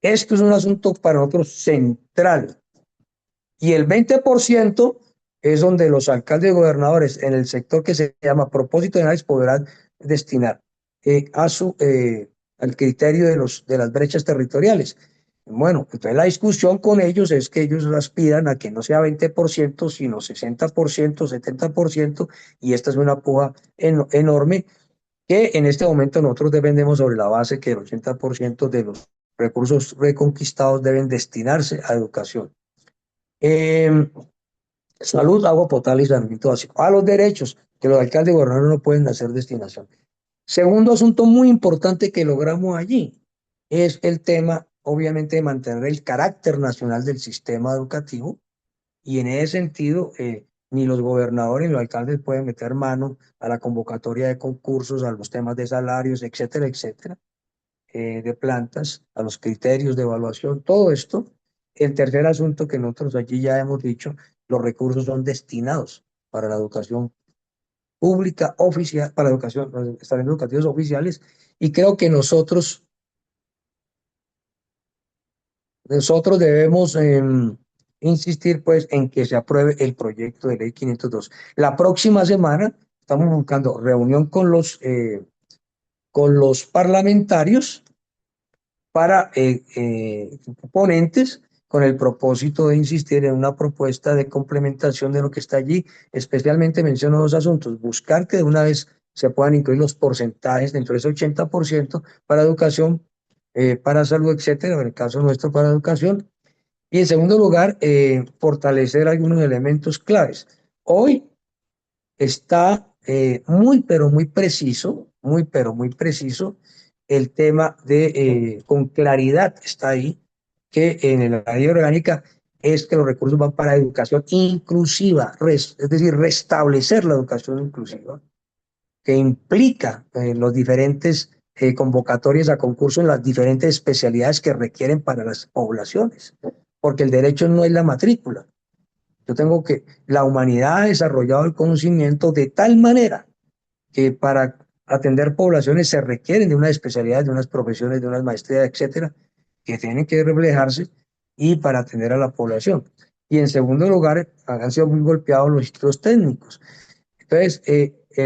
esto es un asunto para nosotros central. Y el 20% es donde los alcaldes y gobernadores en el sector que se llama propósito de análisis podrán destinar al criterio de las brechas territoriales. Bueno, entonces la discusión con ellos es que ellos aspiran a que no sea 20%, sino 60%, 70%, y esta es una puja enorme que en este momento nosotros dependemos sobre la base que el 80% de los recursos reconquistados deben destinarse a educación. Salud, agua potable y saneamiento básico. A los derechos que los alcaldes y gobernadores no pueden hacer destinación. Segundo asunto muy importante que logramos allí es el tema, obviamente, de mantener el carácter nacional del sistema educativo, y en ese sentido, ni los gobernadores ni los alcaldes pueden meter mano a la convocatoria de concursos, a los temas de salarios, etcétera, etcétera, de plantas, a los criterios de evaluación, todo esto. El tercer asunto que nosotros allí ya hemos dicho, los recursos son destinados para la educación pública oficial, para la educación, los establecimientos educativos oficiales, y creo que nosotros debemos insistir pues en que se apruebe el proyecto de ley 502. La próxima semana estamos buscando reunión con los parlamentarios para ponentes, con el propósito de insistir en una propuesta de complementación de lo que está allí. Especialmente menciono dos asuntos: buscar que de una vez se puedan incluir los porcentajes dentro de ese 80% para educación, para salud, etcétera, en el caso nuestro para educación. Y en segundo lugar, fortalecer algunos elementos claves. Hoy está muy, pero muy preciso, muy, pero muy preciso el tema de, con claridad está ahí, que en la ley orgánica es que los recursos van para educación inclusiva, es decir, restablecer la educación inclusiva, que implica los diferentes convocatorias a concurso en las diferentes especialidades que requieren para las poblaciones, porque el derecho no es la matrícula. Yo tengo que, la humanidad ha desarrollado el conocimiento de tal manera que para atender poblaciones se requieren de unas especialidades, de unas profesiones, de unas maestrías, etcétera, que tienen que reflejarse y para atender a la población. Y en segundo lugar, han sido muy golpeados los institutos técnicos. Entonces,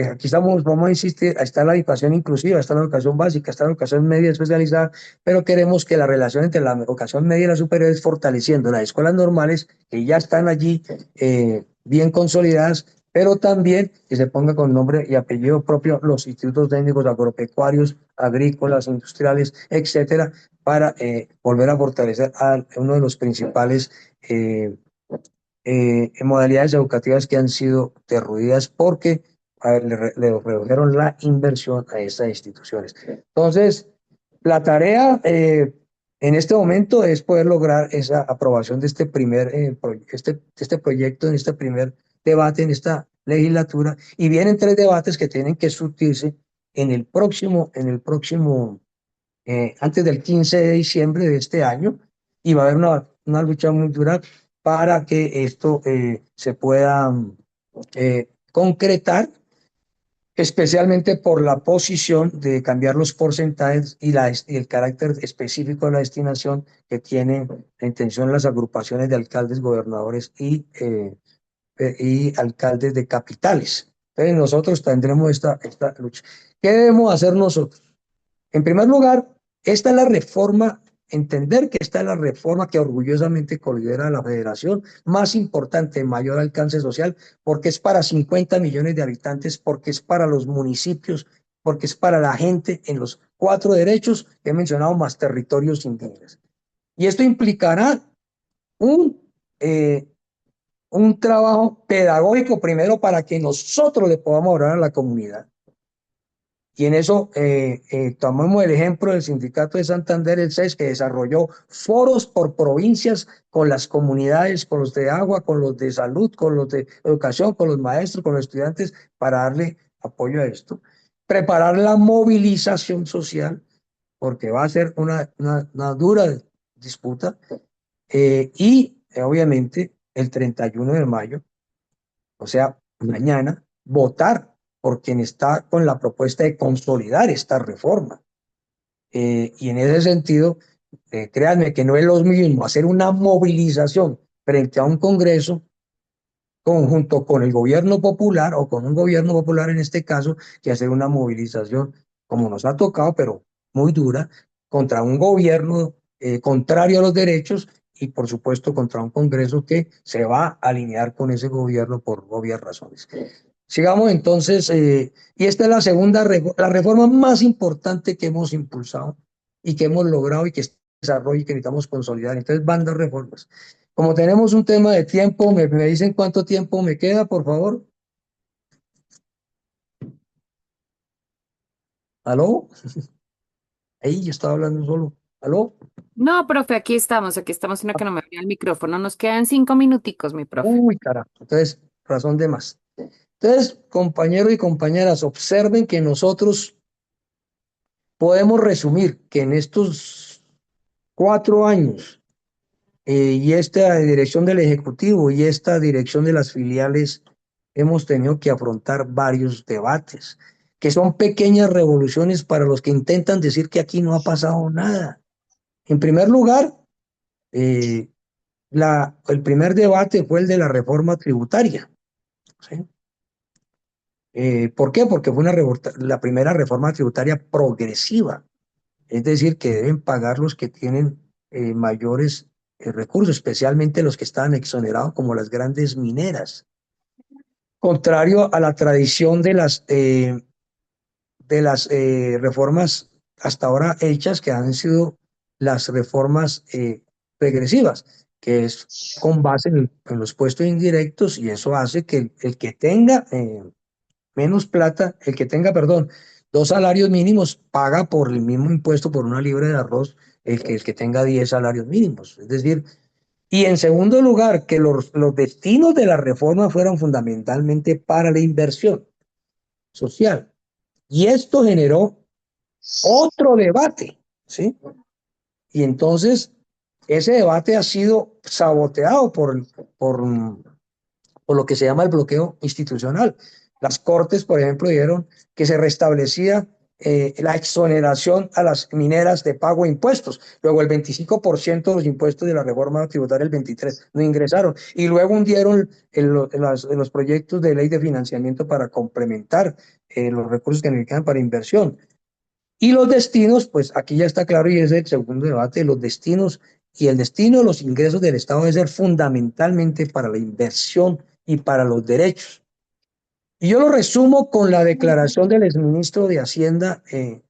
aquí estamos, vamos a insistir, está la educación inclusiva, está la educación básica, está la educación media especializada, pero queremos que la relación entre la educación media y la superior es fortaleciendo las escuelas normales que ya están allí bien consolidadas, pero también que se ponga con nombre y apellido propio los institutos técnicos agropecuarios, agrícolas, industriales, etcétera, para volver a fortalecer a uno de los principales en modalidades educativas que han sido derruidas porque a ver, le redujeron la inversión a estas instituciones. Entonces, la tarea en este momento es poder lograr esa aprobación de este primer este proyecto, en este primer debate, en esta legislatura, y vienen tres debates que tienen que surtirse antes del 15 de diciembre de este año, y va a haber una lucha muy dura para que esto se pueda concretar, especialmente por la posición de cambiar los porcentajes y el carácter específico de la destinación que tienen la intención las agrupaciones de alcaldes, gobernadores y alcaldes de capitales. Entonces nosotros tendremos esta lucha. ¿Qué debemos hacer nosotros? En primer lugar, esta es la reforma, entender que esta es la reforma que orgullosamente considera la federación más importante, de mayor alcance social, porque es para 50 millones de habitantes, porque es para los municipios, porque es para la gente en los 4 derechos que he mencionado, más territorios indígenas. Y esto implicará un, eh, un trabajo pedagógico primero para que nosotros le podamos hablar a la comunidad. Y en eso tomamos el ejemplo del Sindicato de Santander, el CES, que desarrolló foros por provincias con las comunidades, con los de agua, con los de salud, con los de educación, con los maestros, con los estudiantes, para darle apoyo a esto. Preparar la movilización social, porque va a ser una dura disputa. Obviamente el 31 de mayo, o sea, mañana, votar por quien está con la propuesta de consolidar esta reforma. Y en ese sentido, créanme que no es lo mismo hacer una movilización frente a un Congreso conjunto con el gobierno popular o con un gobierno popular en este caso, que hacer una movilización como nos ha tocado, pero muy dura, contra un gobierno contrario a los derechos y por supuesto contra un Congreso que se va a alinear con ese gobierno por obvias razones. Sigamos entonces, y esta es la segunda, la reforma más importante que hemos impulsado y que hemos logrado y que está en desarrollo y que necesitamos consolidar. Entonces van dos reformas. Como tenemos un tema de tiempo, me dicen cuánto tiempo me queda, por favor. ¿Aló? Ahí yo estaba hablando solo. ¿Aló?
No, profe, aquí estamos, sino que no me abría el micrófono. Nos quedan 5 minuticos, mi profe.
Uy, carajo. Entonces, razón de más. Entonces, compañeros y compañeras, observen que nosotros podemos resumir que en estos 4 años y esta dirección del Ejecutivo y esta dirección de las filiales hemos tenido que afrontar varios debates, que son pequeñas revoluciones para los que intentan decir que aquí no ha pasado nada. En primer lugar, eh, el primer debate fue el de la reforma tributaria, ¿sí? ¿Por qué? Porque fue la primera reforma tributaria progresiva, es decir, que deben pagar los que tienen mayores recursos, especialmente los que estaban exonerados, como las grandes mineras. Contrario a la tradición de las reformas hasta ahora hechas, que han sido las reformas regresivas, que es con base en los puestos indirectos, y eso hace que el que tenga menos plata, el que tenga, perdón, 2 salarios mínimos paga por el mismo impuesto por una libra de arroz el que tenga 10 salarios mínimos. Es decir, y en segundo lugar, que los destinos de la reforma fueran fundamentalmente para la inversión social. Y esto generó otro debate, ¿sí? Y entonces ese debate ha sido saboteado por, por lo que se llama el bloqueo institucional. Las Cortes, por ejemplo, dijeron que se restablecía la exoneración a las mineras de pago de impuestos. Luego el 25% de los impuestos de la reforma tributaria, el 23%, no ingresaron. Y luego hundieron los proyectos de ley de financiamiento para complementar los recursos que necesitan para inversión. Y los destinos, pues aquí ya está claro y es el segundo debate, los destinos y el destino de los ingresos del Estado debe ser fundamentalmente para la inversión y para los derechos. Y yo lo resumo con la declaración del exministro de Hacienda,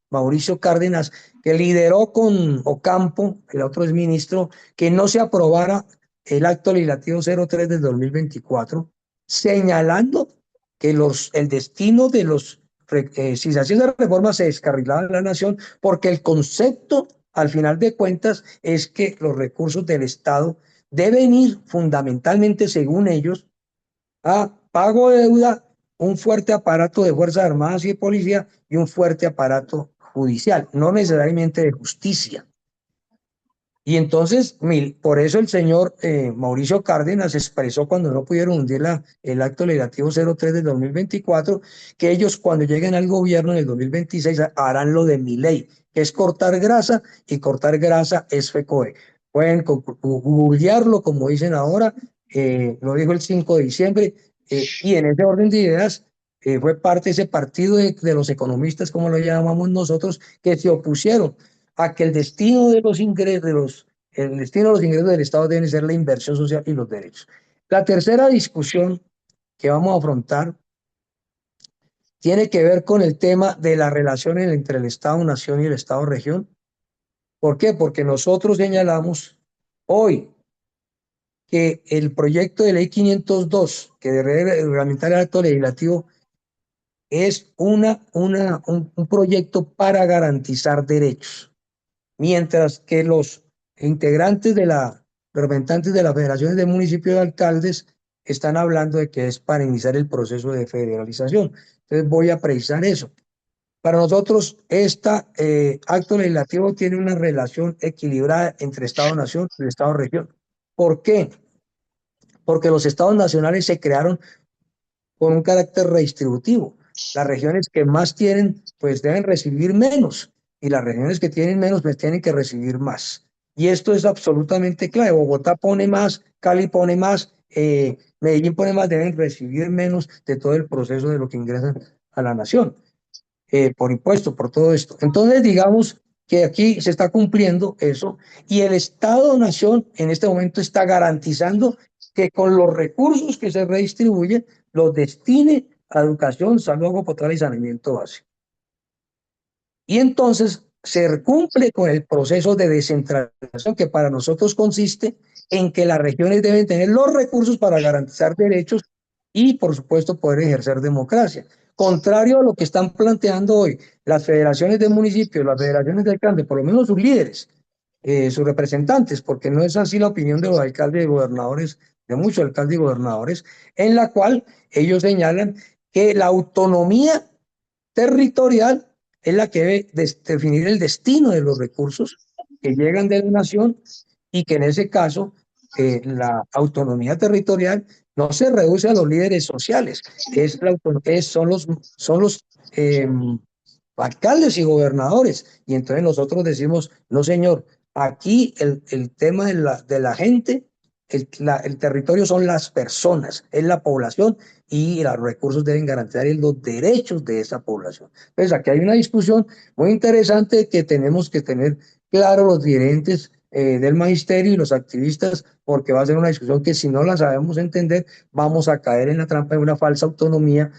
Mauricio Cárdenas, que lideró con Ocampo, el otro exministro, que no se aprobara el acto legislativo 03 del 2024, señalando que el destino de si se hacía esa reforma se descarrilaba la nación, porque el concepto, al final de cuentas, es que los recursos del Estado deben ir fundamentalmente, según ellos, a pago de deuda, un fuerte aparato de Fuerzas Armadas y de Policía y un fuerte aparato judicial, no necesariamente de justicia. Y entonces, por eso el señor Mauricio Cárdenas expresó cuando no pudieron hundir el acto legislativo 03 del 2024, que ellos cuando lleguen al gobierno en el 2026 harán lo de mi ley, que es cortar grasa, y cortar grasa es FECODE. Pueden googlearlo, como dicen ahora, lo dijo el 5 de diciembre, y en ese orden de ideas fue parte de ese partido de los economistas, como lo llamamos nosotros, que se opusieron a que el destino de los ingresos, el destino de los ingresos del Estado deben ser la inversión social y los derechos. La tercera discusión que vamos a afrontar tiene que ver con el tema de las relaciones entre el Estado-Nación y el Estado-Región. ¿Por qué? Porque nosotros señalamos hoy que el proyecto de ley 502, que de reglamentar el acto legislativo, es un proyecto para garantizar derechos, mientras que los integrantes representantes de las federaciones de municipios y alcaldes están hablando de que es para iniciar el proceso de federalización. Entonces voy a precisar eso. Para nosotros, este acto legislativo tiene una relación equilibrada entre Estado-Nación y Estado-Región. ¿Por qué? Porque los estados nacionales se crearon con un carácter redistributivo. Las regiones que más tienen, pues deben recibir menos, y las regiones que tienen menos, pues tienen que recibir más. Y esto es absolutamente claro. Bogotá pone más, Cali pone más, Medellín pone más, deben recibir menos de todo el proceso de lo que ingresan a la nación, por impuestos, por todo esto. Entonces, digamos que aquí se está cumpliendo eso y el Estado-Nación en este momento está garantizando que con los recursos que se redistribuyen los destine a educación, salud, agua potable y saneamiento básico. Y entonces se cumple con el proceso de descentralización que para nosotros consiste en que las regiones deben tener los recursos para garantizar derechos y, por supuesto, poder ejercer democracia. Contrario a lo que están planteando hoy las federaciones de municipios, las federaciones de alcaldes, por lo menos sus líderes, sus representantes, porque no es así la opinión de los alcaldes y gobernadores, de muchos alcaldes y gobernadores, en la cual ellos señalan que la autonomía territorial es la que debe definir el destino de los recursos que llegan de la nación y que en ese caso la autonomía territorial no se reduce a los líderes sociales, son los alcaldes y gobernadores. Y entonces nosotros decimos, no señor, aquí el tema de la gente, el territorio son las personas, es la población y los recursos deben garantizar los derechos de esa población. Entonces aquí hay una discusión muy interesante que tenemos que tener claro los dirigentes del magisterio y los activistas, porque va a ser una discusión que si no la sabemos entender, vamos a caer en la trampa de una falsa autonomía,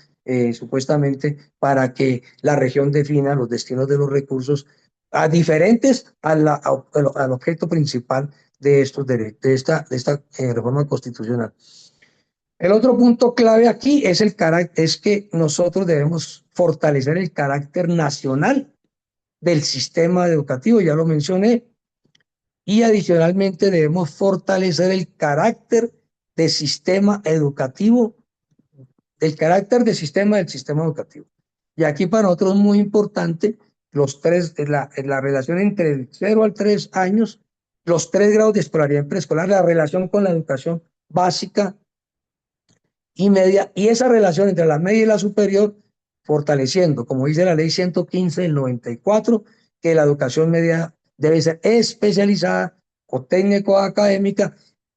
supuestamente para que la región defina los destinos de los recursos a diferentes al objeto principal de estos derechos, de esta reforma constitucional. El otro punto clave aquí es es que nosotros debemos fortalecer el carácter nacional del sistema educativo, ya lo mencioné, y adicionalmente debemos fortalecer el carácter de sistema educativo, el carácter de sistema del sistema educativo. Y aquí para nosotros es muy importante la relación entre el 0 al 3 años, los 3 grados de escolaridad en preescolar, la relación con la educación básica y media, y esa relación entre la media y la superior, fortaleciendo, como dice la ley 115 del 94, que la educación media debe ser especializada o técnico-académica,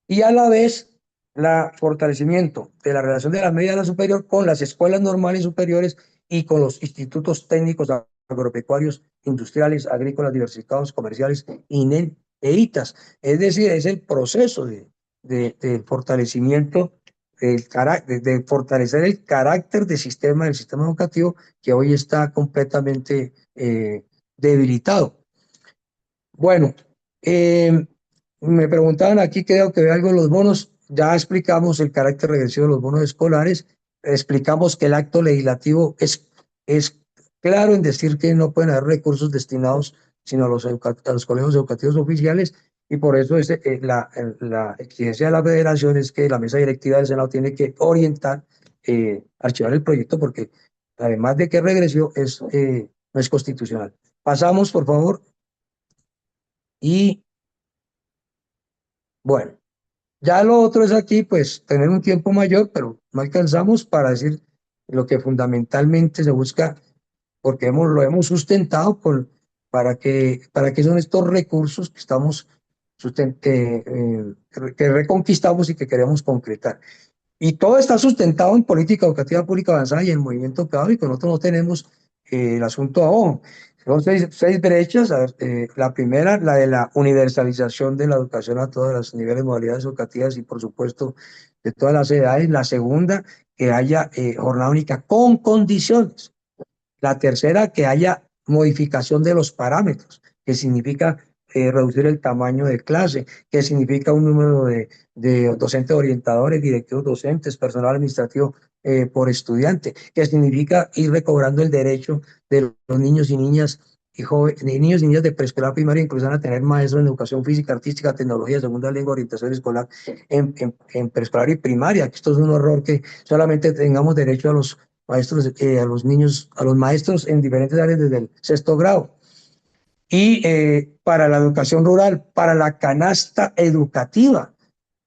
y a la vez el fortalecimiento de la relación de la media y la superior con las escuelas normales superiores y con los institutos técnicos agropecuarios, industriales, agrícolas, diversificados, comerciales, INEN e ITAS. Es decir, es el proceso de fortalecimiento de fortalecer el carácter del sistema educativo que hoy está completamente debilitado. Bueno, me preguntaban aquí, creo que ve algo de los bonos, ya explicamos el carácter regresivo de los bonos escolares, explicamos que el acto legislativo es claro en decir que no pueden haber recursos destinados sino a los colegios educativos oficiales, y por eso la exigencia de la federación es que la mesa directiva del Senado tiene que orientar, archivar el proyecto, porque además de que es regresivo, no es constitucional. Pasamos, por favor. Y bueno, ya lo otro es aquí, pues, tener un tiempo mayor, pero no alcanzamos para decir lo que fundamentalmente se busca, porque lo hemos sustentado para que son estos recursos que estamos que reconquistamos y que queremos concretar. Y todo está sustentado en política educativa pública avanzada y en movimiento pedagógico. Nosotros no tenemos el asunto aún. Son seis brechas. A ver, la primera, la de la universalización de la educación a todos los niveles, modalidades educativas y, por supuesto, de todas las edades. La segunda, que haya jornada única con condiciones. La tercera, que haya modificación de los parámetros, que significa reducir el tamaño de clase, que significa un número de docentes orientadores, directivos docentes, personal administrativo por estudiante, que significa ir recobrando el derecho de los niños y niñas y niños y niñas de preescolar primaria, incluso a tener maestros en educación física, artística, tecnología, segunda lengua, orientación escolar en preescolar y primaria. Esto es un horror que solamente tengamos derecho a los maestros, a los niños, a los maestros en diferentes áreas desde el 6º grado. Y para la educación rural, para la canasta educativa,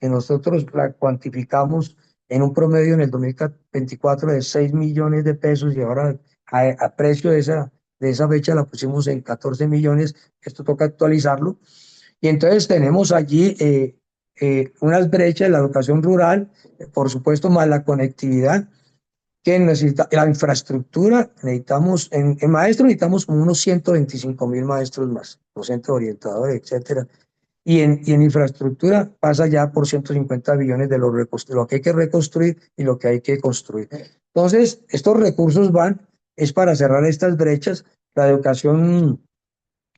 que nosotros la cuantificamos en un promedio en el 2024 de 6 millones de pesos y ahora a precio de esa fecha la pusimos en 14 millones, esto toca actualizarlo. Y entonces tenemos allí unas brechas en la educación rural, por supuesto, más la conectividad, que necesita la infraestructura, necesitamos, en maestros necesitamos como unos 125.000 maestros más, docentes orientadores, etcétera. Y en infraestructura pasa ya por 150 billones de lo que hay que reconstruir y lo que hay que construir. Entonces, estos recursos van, es para cerrar estas brechas. La educación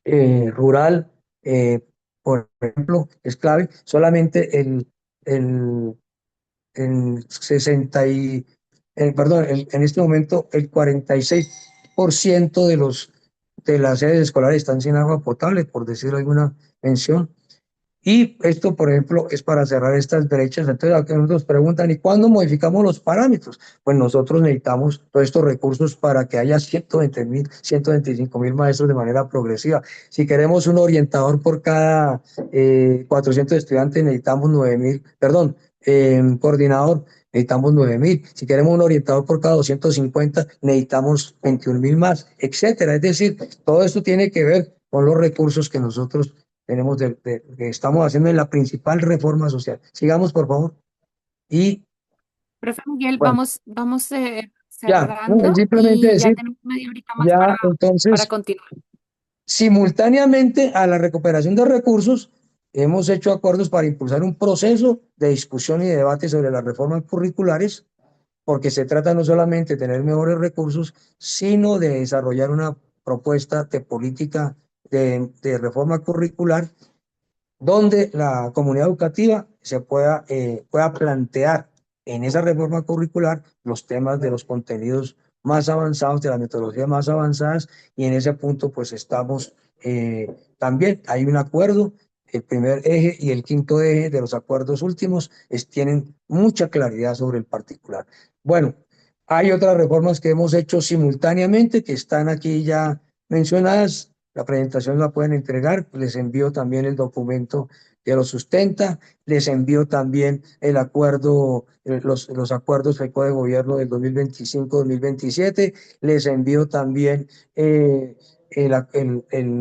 rural, eh, por ejemplo, es clave. Solamente el, el 60 y, perdón, en este momento el 46% de las sedes escolares están sin agua potable, por decir alguna mención. Y esto, por ejemplo, es para cerrar estas brechas. Entonces, aquí nos preguntan, ¿y cuándo modificamos los parámetros? Pues nosotros necesitamos todos estos recursos para que haya 120.000, 125.000 maestros de manera progresiva. Si queremos un orientador por cada 400 estudiantes, necesitamos 9.000, perdón, coordinador, necesitamos 9.000. Si queremos un orientador por cada 250, necesitamos 21.000 más, etcétera. Es decir, todo esto tiene que ver con los recursos que nosotros tenemos que estamos haciendo en la principal reforma social. Sigamos, por favor. Y
Profe Miguel,
bueno,
vamos
ya, no,
cerrando
simplemente
y ya
decir,
tenemos media horita más
ya
para
entonces,
continuar.
simultáneamente a la recuperación de recursos, hemos hecho acuerdos para impulsar un proceso de discusión y de debate sobre las reformas curriculares, porque se trata no solamente de tener mejores recursos, sino de desarrollar una propuesta de política de reforma curricular donde la comunidad educativa pueda plantear en esa reforma curricular los temas de los contenidos más avanzados, de las metodologías más avanzadas, y en ese punto pues estamos también, hay un acuerdo, el primer eje y el quinto eje de los acuerdos últimos tienen mucha claridad sobre el particular. Bueno, hay otras reformas que hemos hecho simultáneamente que están aquí ya mencionadas. La presentación la pueden entregar, les envío también el documento que lo sustenta, les envío también el acuerdo, los acuerdos del Código de Gobierno del 2025-2027, les envío también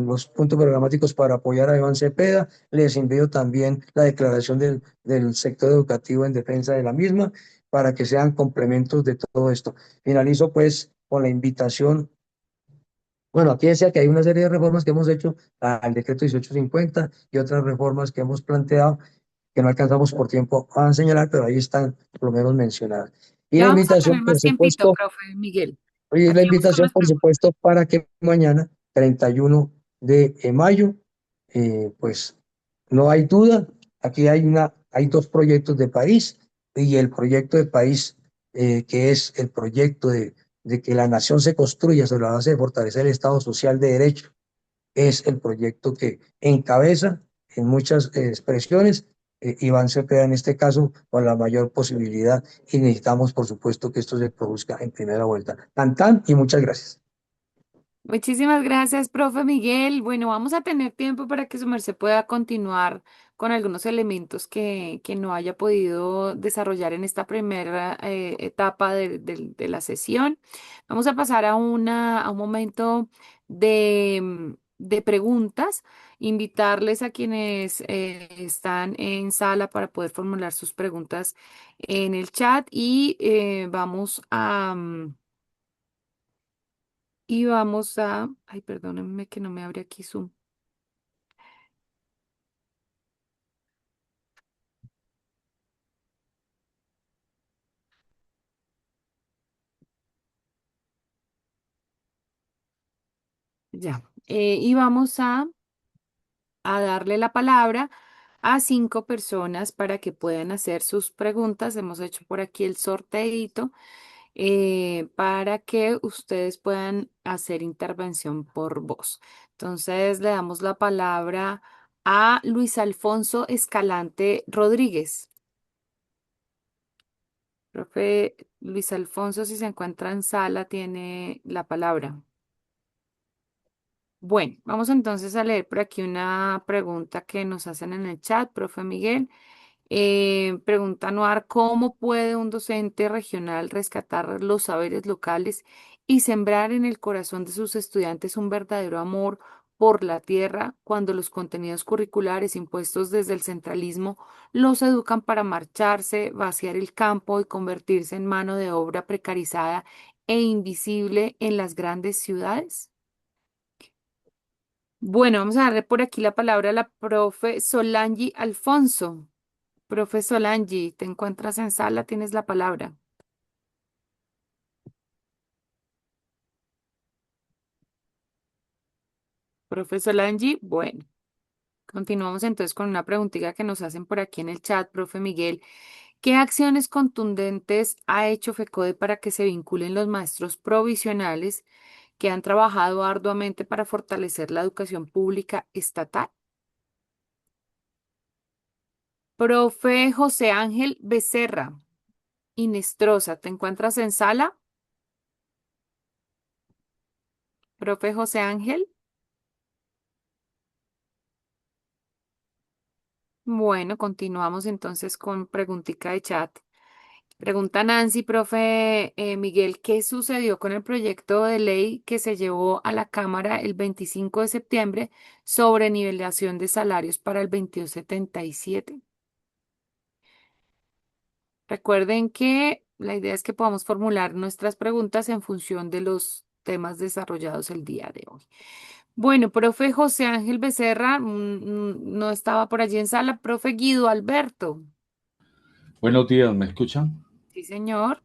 los puntos programáticos para apoyar a Iván Cepeda, les envío también la declaración del sector educativo en defensa de la misma, para que sean complementos de todo esto. Finalizo pues con la invitación. Bueno, aquí decía que hay una serie de reformas que hemos hecho al decreto 1850 y otras reformas que hemos planteado que no alcanzamos por tiempo a señalar, pero ahí están por lo menos mencionadas. Y
Ya
la
vamos a
invitación,
tener
por
más tiempito,
supuesto,
profe Miguel.
y la
Aquí vamos con
invitación,
las
por
preguntas.
supuesto, para que mañana, 31 de mayo, pues no hay duda, aquí hay dos proyectos de país, y el proyecto de país, que es el proyecto de que la nación se construya sobre la base de fortalecer el Estado social de derecho, es el proyecto que encabeza en muchas expresiones Iván Cepeda en este caso con la mayor posibilidad, y necesitamos por supuesto que esto se produzca en primera vuelta. Tan tan y muchas gracias.
Muchísimas gracias, profe Miguel. Bueno, vamos a tener tiempo para que su merced pueda continuar con algunos elementos que no haya podido desarrollar en esta primera etapa de la sesión. Vamos a pasar a un momento de preguntas. Invitarles a quienes están en sala para poder formular sus preguntas en el chat y ay, perdónenme que no me abre aquí Zoom. Ya. Y vamos a darle la palabra a 5 personas para que puedan hacer sus preguntas. Hemos hecho por aquí el sorteito para que ustedes puedan hacer intervención por voz. Entonces, le damos la palabra a Luis Alfonso Escalante Rodríguez. Profe Luis Alfonso, si se encuentra en sala, tiene la palabra. Bueno, vamos entonces a leer por aquí una pregunta que nos hacen en el chat, profe Miguel. Pregunta Noar, ¿cómo puede un docente regional rescatar los saberes locales y sembrar en el corazón de sus estudiantes un verdadero amor por la tierra cuando los contenidos curriculares impuestos desde el centralismo los educan para marcharse, vaciar el campo y convertirse en mano de obra precarizada e invisible en las grandes ciudades? Bueno, vamos a darle por aquí la palabra a la profe Solangi Alfonso. Profe Solangi, ¿te encuentras en sala? Tienes la palabra. Profe Solangi, bueno, continuamos entonces con una preguntita que nos hacen por aquí en el chat, profe Miguel. ¿Qué acciones contundentes ha hecho FECODE para que se vinculen los maestros provisionales que han trabajado arduamente para fortalecer la educación pública estatal? Profe José Ángel Becerra, Inestrosa, ¿te encuentras en sala? Profe José Ángel. Bueno, continuamos entonces con preguntica de chat. Pregunta Nancy, profe Miguel, ¿qué sucedió con el proyecto de ley que se llevó a la Cámara el 25 de septiembre sobre nivelación de salarios para el 2277? Recuerden que la idea es que podamos formular nuestras preguntas en función de los temas desarrollados el día de hoy. Bueno, profe José Ángel Becerra, no estaba por allí en sala. Profe Guido Alberto.
Buenos días, ¿me escuchan?
Sí, señor.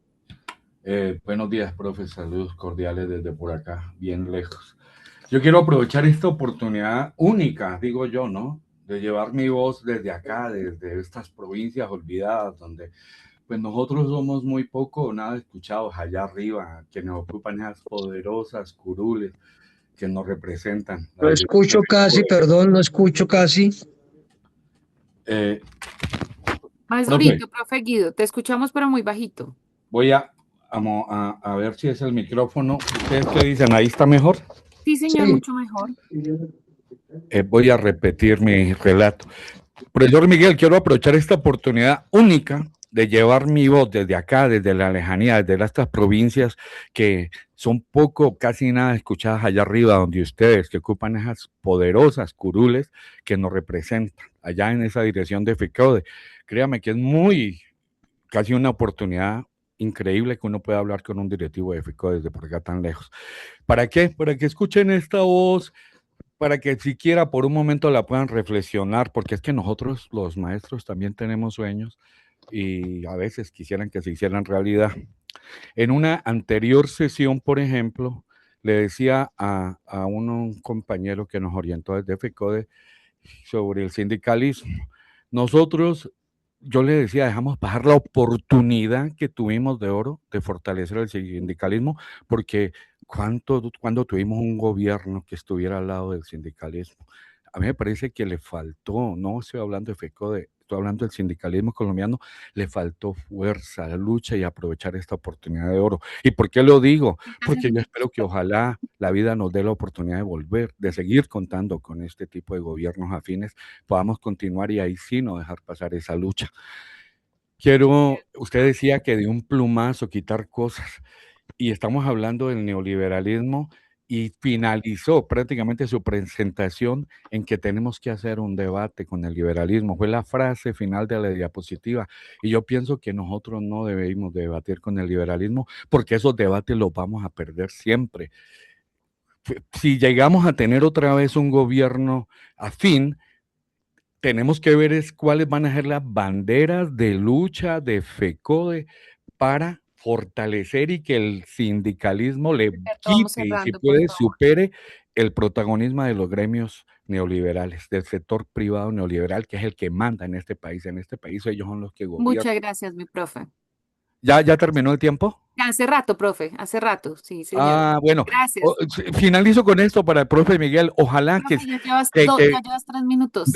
Buenos días, profe. Saludos cordiales desde por acá, bien lejos. Yo quiero aprovechar esta oportunidad única, digo yo, ¿no? De llevar mi voz desde acá, desde estas provincias olvidadas, donde pues nosotros somos muy poco o nada escuchados allá arriba, que nos ocupan esas poderosas curules que nos representan.
No escucho casi, perdón, no escucho casi.
Más
Profe,
durito, profe Guido. Te escuchamos, pero muy bajito.
voy a ver si es el micrófono. ¿Ustedes qué dicen? ¿Ahí está mejor?
Sí, señor,
Sí.
mucho mejor.
Voy a repetir mi relato. Profesor Miguel, quiero aprovechar esta oportunidad única de llevar mi voz desde acá, desde la lejanía, desde estas provincias que son poco, casi nada escuchadas allá arriba, donde ustedes que ocupan esas poderosas curules que nos representan, allá en esa dirección de FECODE. Créame que es casi una oportunidad increíble que uno pueda hablar con un directivo de FECODE desde por acá tan lejos. ¿Para qué? Para que escuchen esta voz, para que siquiera por un momento la puedan reflexionar, porque es que nosotros los maestros también tenemos sueños y a veces quisieran que se hicieran realidad. En una anterior sesión, por ejemplo, le decía a un compañero que nos orientó desde FECODE sobre el sindicalismo. Nosotros, yo le decía, dejamos pasar la oportunidad que tuvimos de oro de fortalecer el sindicalismo, porque cuando tuvimos un gobierno que estuviera al lado del sindicalismo. A mí me parece que le faltó, no estoy hablando de FECODE, estoy hablando del sindicalismo colombiano, le faltó fuerza, lucha y aprovechar esta oportunidad de oro. ¿Y por qué lo digo? Porque yo espero que ojalá la vida nos dé la oportunidad de volver, de seguir contando con este tipo de gobiernos afines, podamos continuar y ahí sí no dejar pasar esa lucha. Usted decía que de un plumazo quitar cosas, y estamos hablando del neoliberalismo, y finalizó prácticamente su presentación en que tenemos que hacer un debate con el liberalismo. Fue la frase final de la diapositiva. Y yo pienso que nosotros no debemos debatir con el liberalismo porque esos debates los vamos a perder siempre. Si llegamos a tener otra vez un gobierno afín, tenemos que ver cuáles van a ser las banderas de lucha de FECODE para fortalecer y que el sindicalismo le
Vamos
quite y si
cerrando, por
puede
favor.
supere el protagonismo de los gremios neoliberales, del sector privado neoliberal, que es el que manda en este país. En este país ellos son los que gobiernan.
Muchas gracias, mi profe.
¿Ya terminó el tiempo?
Hace rato, profe, hace rato, sí, señor.
Bueno,
Gracias.
finalizo con esto para el profe Miguel. Ojalá
Profe, ya llevas 3 minutos.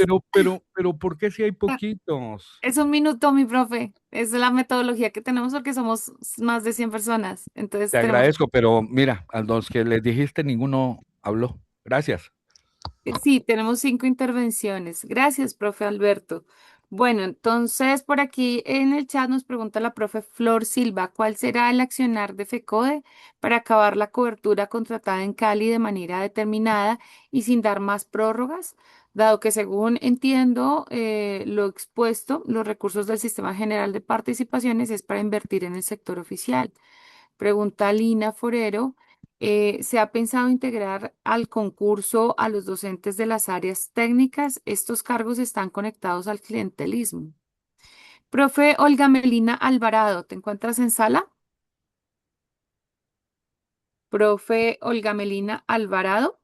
pero ¿por qué si hay poquitos?
Es un minuto, mi profe. Es la metodología que tenemos porque somos más de 100 personas. Entonces
Te agradezco, pero mira, a los que les dijiste ninguno habló. Gracias.
Sí, tenemos 5 intervenciones. Gracias, profe Alberto. Bueno, entonces por aquí en el chat nos pregunta la profe Flor Silva, ¿cuál será el accionar de FECODE para acabar la cobertura contratada en Cali de manera determinada y sin dar más prórrogas? Dado que según entiendo lo expuesto, los recursos del Sistema General de Participaciones es para invertir en el sector oficial. Pregunta Lina Forero. ¿Se ha pensado integrar al concurso a los docentes de las áreas técnicas? Estos cargos están conectados al clientelismo. Profe Olga Melina Alvarado, ¿te encuentras en sala? Profe Olga Melina Alvarado.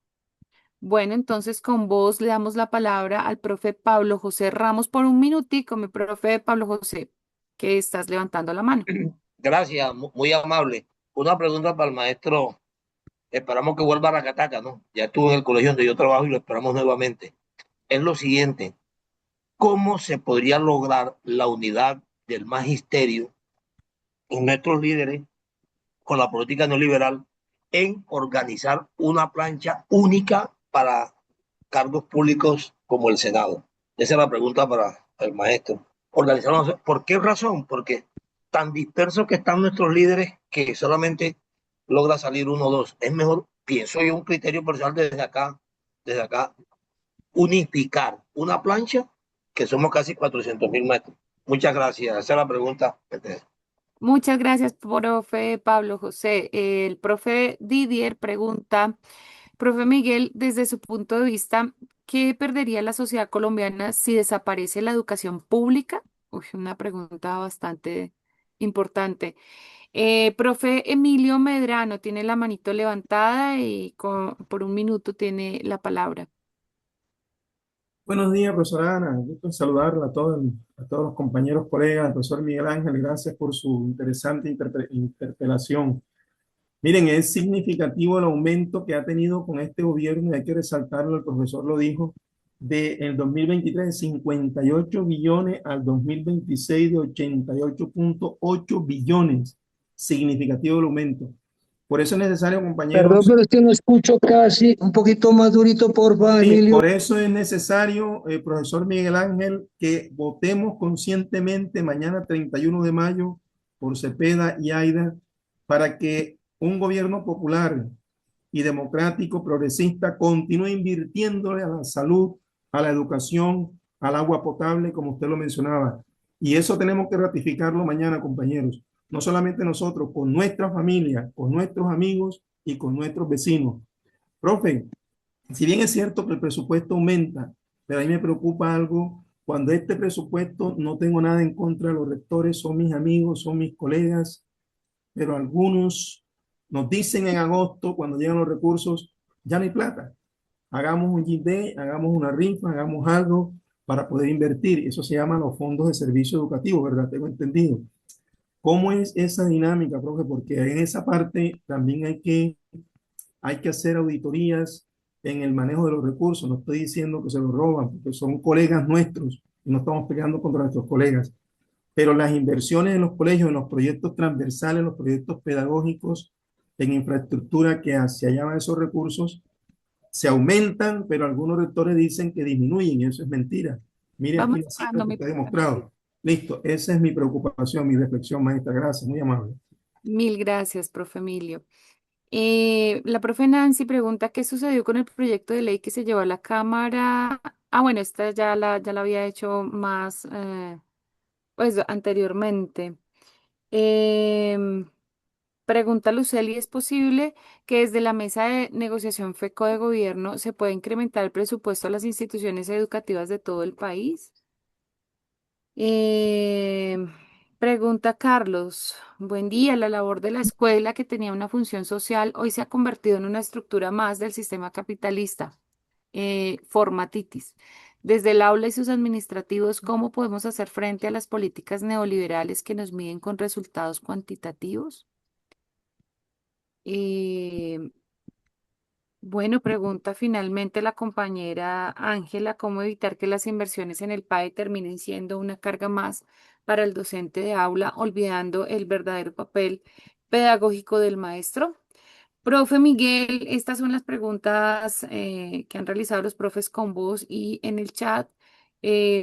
Bueno, entonces con vos le damos la palabra al profe Pablo José Ramos por un minutico, mi profe Pablo José, que estás levantando la mano.
Gracias, muy amable. Una pregunta para el maestro. Esperamos que vuelva a Racataca, ¿no? Ya estuvo en el colegio donde yo trabajo y lo esperamos nuevamente. Es lo siguiente, ¿cómo se podría lograr la unidad del magisterio con nuestros líderes, con la política neoliberal, en organizar una plancha única para cargos públicos como el Senado? Esa es la pregunta para el maestro. Organizarnos, ¿por qué razón? Porque tan dispersos que están nuestros líderes que solamente logra salir uno o dos. Es mejor, pienso yo, un criterio personal desde acá, unificar una plancha que somos casi 400.000 metros. Muchas gracias. Esa es la pregunta.
Muchas gracias, profe Pablo José. El profe Didier pregunta, profe Miguel, desde su punto de vista, ¿qué perdería la sociedad colombiana si desaparece la educación pública? Uy, una pregunta bastante importante. Profe Emilio Medrano tiene la manito levantada y por un minuto tiene la palabra.
Buenos días, profesora Ana. Gusto en saludarla a todos los compañeros, colegas, al profesor Miguel Ángel. Gracias por su interesante interpelación. Miren, es significativo el aumento que ha tenido con este gobierno, y hay que resaltarlo, el profesor lo dijo, de el 2023 de 58 billones al 2026 de 88,8 billones. Significativo el aumento. Por eso es necesario,
Perdón,
compañeros.
pero es que no escucho casi. Un poquito más durito, porfa,
Sí,
Emilio.
por eso es necesario, profesor Miguel Ángel, que votemos conscientemente mañana 31 de mayo por Cepeda y Aida para que un gobierno popular y democrático progresista continúe invirtiéndole a la salud, a la educación, al agua potable, como usted lo mencionaba. Y eso tenemos que ratificarlo mañana, compañeros. No solamente nosotros, con nuestra familia, con nuestros amigos y con nuestros vecinos. Profe, si bien es cierto que el presupuesto aumenta, pero a mí me preocupa algo, cuando este presupuesto, no tengo nada en contra de los rectores, son mis amigos, son mis colegas, pero algunos nos dicen en agosto, cuando llegan los recursos, ya no hay plata. Hagamos un GD, hagamos una rifa, hagamos algo para poder invertir. Eso se llama los fondos de servicio educativo, ¿verdad? Tengo entendido. ¿Cómo es esa dinámica, profe? Porque en esa parte también hay que hacer auditorías en el manejo de los recursos. No estoy diciendo que se los roban, porque son colegas nuestros y no estamos peleando contra nuestros colegas. Pero las inversiones en los colegios, en los proyectos transversales, en los proyectos pedagógicos, en infraestructura que hacia allá van esos recursos, se aumentan, pero algunos rectores dicen que disminuyen y eso es mentira. Mire
Vamos
aquí la cifra
cerrando,
que
mi
está
profe.
demostrado. Listo, esa es mi preocupación, mi reflexión, maestra. Gracias, muy amable.
Mil gracias, profe Emilio. La profe Nancy pregunta qué sucedió con el proyecto de ley que se llevó a la Cámara. Ah, bueno, esta ya la había hecho más, pues anteriormente. Em, Pregunta Luceli, ¿es posible que desde la mesa de negociación FECO de gobierno se pueda incrementar el presupuesto a las instituciones educativas de todo el país? Em, Pregunta Carlos, buen día, la labor de la escuela que tenía una función social hoy se ha convertido en una estructura más del sistema capitalista. Formatitis. Desde el aula y sus administrativos, ¿cómo podemos hacer frente a las políticas neoliberales que nos miden con resultados cuantitativos? Eh, bueno, pregunta finalmente la compañera Ángela, ¿cómo evitar que las inversiones en el PAE terminen siendo una carga más para el docente de aula, olvidando el verdadero papel pedagógico del maestro? Profe Miguel, estas son las preguntas que han realizado los profes con vos y en el chat.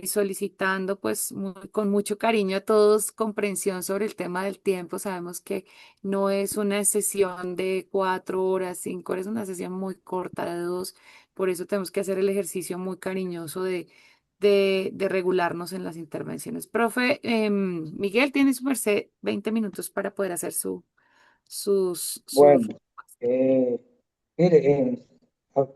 solicitando pues con mucho cariño a todos comprensión sobre el tema del tiempo. Sabemos que no es una sesión de 4 horas, 5 horas, es una sesión muy corta de 2. Por eso tenemos que hacer el ejercicio muy cariñoso de regularnos en las intervenciones. Profe, Miguel, tiene su merced 20 minutos para poder hacer sus.
Bueno, mire,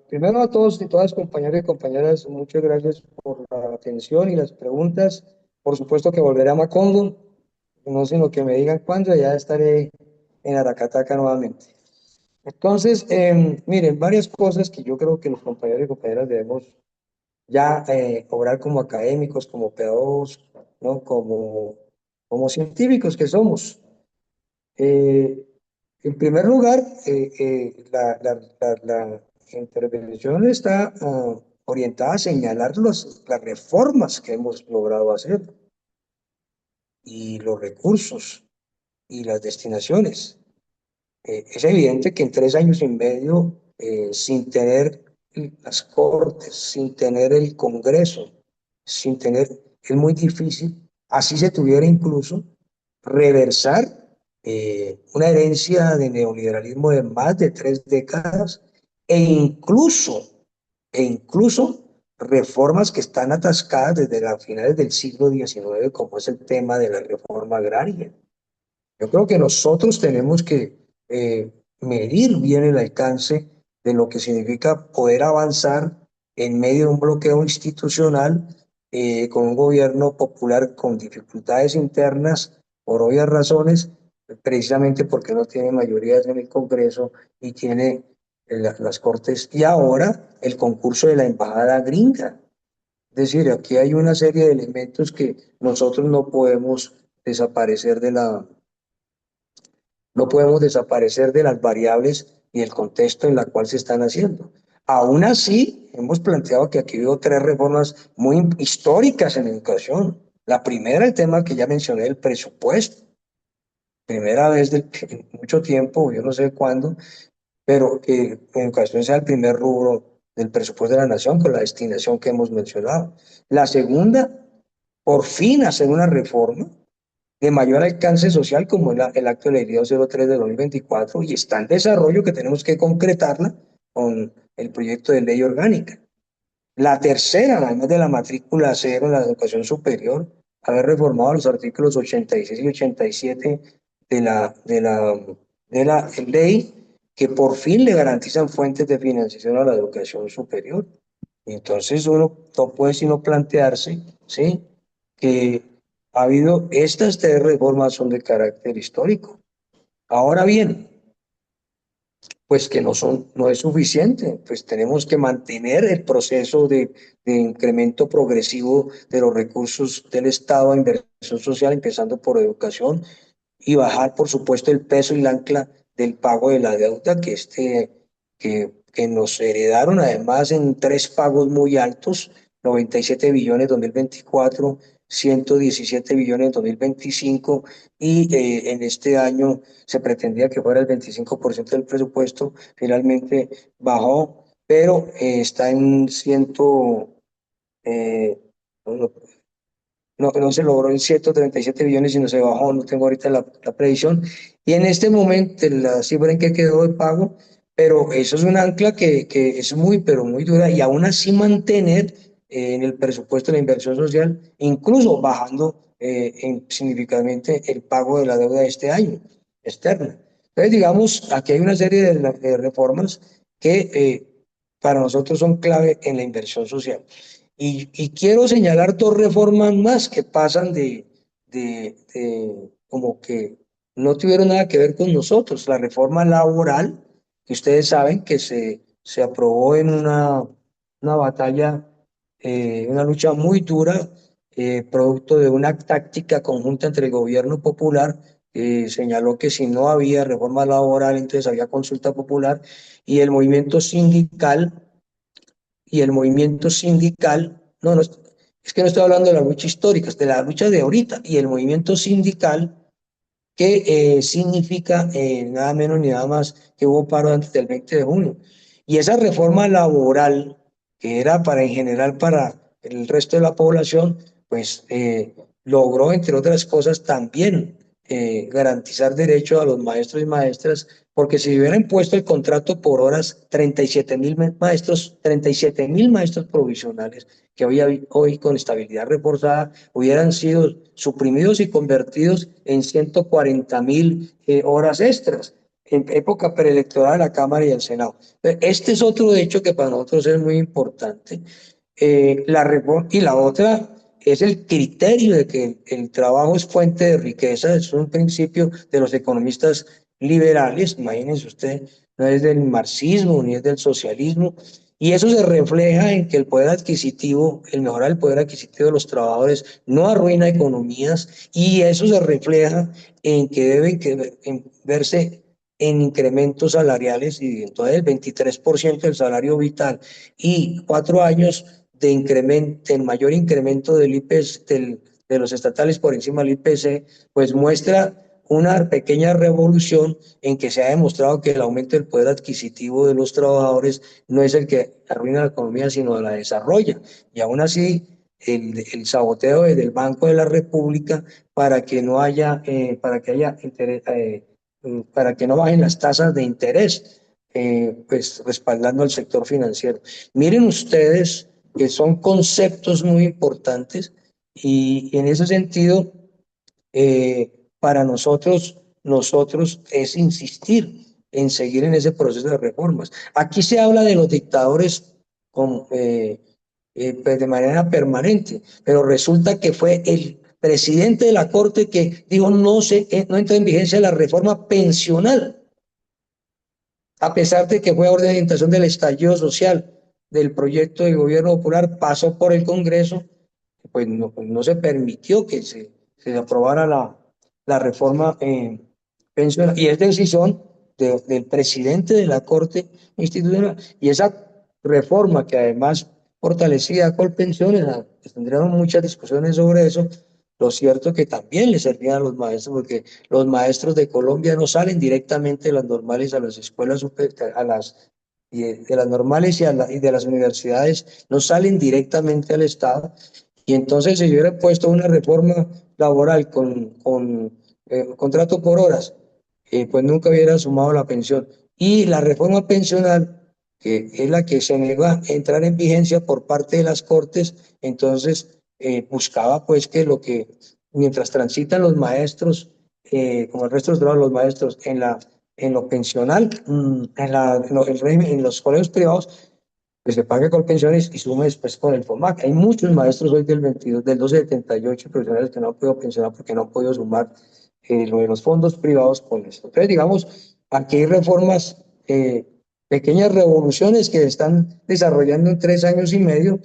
primero a todos y todas, compañeros y compañeras, muchas gracias por la atención y las preguntas. Por supuesto que volveré a Macondo, no sino que me digan cuándo, ya estaré en Aracataca nuevamente. Entonces, miren, varias cosas que yo creo que los compañeros y compañeras debemos ya obrar como académicos, como pedagogos, ¿no? Como científicos que somos. Eh, en primer lugar, la intervención está orientada a señalar las reformas que hemos logrado hacer y los recursos y las destinaciones. Es evidente que en 3 años y medio, sin tener las Cortes, sin tener el Congreso, sin tener, es muy difícil, así se tuviera incluso, reversar una herencia de neoliberalismo de más de 3 décadas e incluso reformas que están atascadas desde las finales del siglo XIX, como es el tema de la reforma agraria. Yo creo que nosotros tenemos que medir bien el alcance de lo que significa poder avanzar en medio de un bloqueo institucional con un gobierno popular con dificultades internas, por obvias razones, precisamente porque no tiene mayorías en el Congreso y tiene las Cortes, y ahora el concurso de la embajada gringa. Es decir, aquí hay una serie de elementos que nosotros desaparecer de la, no podemos desaparecer de las variables y el contexto en la cual se están haciendo. Aún así, hemos planteado que aquí hubo 3 reformas muy históricas en educación. La primera, el tema que ya mencioné, el presupuesto. Primera vez en mucho tiempo, yo no sé cuándo, pero que en educación sea el primer rubro del presupuesto de la nación con la destinación que hemos mencionado. La segunda, por fin hacer una reforma de mayor alcance social como el acto de ley 203 de 2024 y está en desarrollo que tenemos que concretarla con el proyecto de ley orgánica. La tercera, además de la matrícula cero en la educación superior, haber reformado los artículos 86 y 87 de la ley que por fin le garantizan fuentes de financiación a la educación superior. Entonces uno no puede sino plantearse, ¿sí?, que ha habido estas 3 reformas son de carácter histórico. Ahora bien, pues que no es suficiente, pues tenemos que mantener el proceso de incremento progresivo de los recursos del Estado a inversión social, empezando por educación, y bajar, por supuesto, el peso y el ancla del pago de la deuda que nos heredaron, además, en 3 pagos muy altos: 97 billones en 2024, 117 billones en 2025, y en este año se pretendía que fuera el 25% del presupuesto, finalmente bajó, pero está en eh, no, no se logró en 137 billones, sino se bajó, no tengo ahorita la previsión. Y en este momento, la cifra en que quedó de pago, pero eso es un ancla que es muy, pero muy dura, y aún así mantener en el presupuesto de la inversión social, incluso bajando significativamente el pago de la deuda de este año externa. Entonces, digamos, aquí hay una serie de reformas que para nosotros son clave en la inversión social. Y quiero señalar 2 reformas más que pasan como que no tuvieron nada que ver con nosotros. La reforma laboral, que ustedes saben que se aprobó en una batalla, una lucha muy dura, producto de una táctica conjunta entre el gobierno popular, que señaló que si no había reforma laboral, entonces había consulta popular, y el movimiento sindical no, es que no estoy hablando de la lucha histórica, es de la lucha de ahorita, y el movimiento sindical que significa nada menos ni nada más que hubo paro antes del 20 de junio. Y esa reforma laboral, que era en general para el resto de la población, pues logró, entre otras cosas, también garantizar derechos a los maestros y maestras, porque si hubieran puesto el contrato por horas, 37.000 maestros provisionales, que hoy con estabilidad reforzada hubieran sido suprimidos y convertidos en 140.000 horas extras en época preelectoral a la Cámara y al Senado. Este es otro hecho que para nosotros es muy importante. La reforma, y la otra es el criterio de que el trabajo es fuente de riqueza, es un principio de los economistas liberales, imagínense usted, no es del marxismo ni es del socialismo, y eso se refleja en que el poder adquisitivo, el mejorar el poder adquisitivo de los trabajadores no arruina economías, y eso se refleja en que deben verse en incrementos salariales, y entonces el 23% del salario vital y 4 años de incremento, el mayor incremento del IPC, de los estatales por encima del IPC, pues muestra una pequeña revolución en que se ha demostrado que el aumento del poder adquisitivo de los trabajadores no es el que arruina la economía, sino la desarrolla. Y aún así, el saboteo desde el Banco de la República para que no haya, para que no bajen las tasas de interés, pues respaldando al sector financiero. Miren ustedes que son conceptos muy importantes y en ese sentido, para nosotros es insistir en seguir en ese proceso de reformas. Aquí se habla de los dictadores pues de manera permanente, pero resulta que fue el presidente de la Corte que dijo no entra en vigencia la reforma pensional, a pesar de que fue a orientación del estallido social del proyecto de gobierno popular, pasó por el Congreso, pues no se permitió que se aprobara la reforma pensional, y es decisión del presidente de la Corte Institucional, y esa reforma que además fortalecía Colpensiones, tendríamos muchas discusiones sobre eso. Lo cierto es que también le servían a los maestros, porque los maestros de Colombia no salen directamente de las normales a las escuelas de las normales y de las universidades, no salen directamente al Estado. Y entonces, si yo hubiera puesto una reforma laboral con contrato por horas, pues nunca hubiera sumado la pensión. Y la reforma pensional, que es la que se negó a entrar en vigencia por parte de las Cortes, entonces buscaba pues mientras transitan los maestros, como el resto de los maestros, en lo pensional, en los colegios privados, pues se pague con pensiones y sume después con el FOMAC. Hay muchos maestros hoy del 1278 profesionales que no han podido pensionar porque no han podido sumar lo de los fondos privados con esto. Entonces, digamos, aquí hay reformas, pequeñas revoluciones que se están desarrollando en 3 años y medio,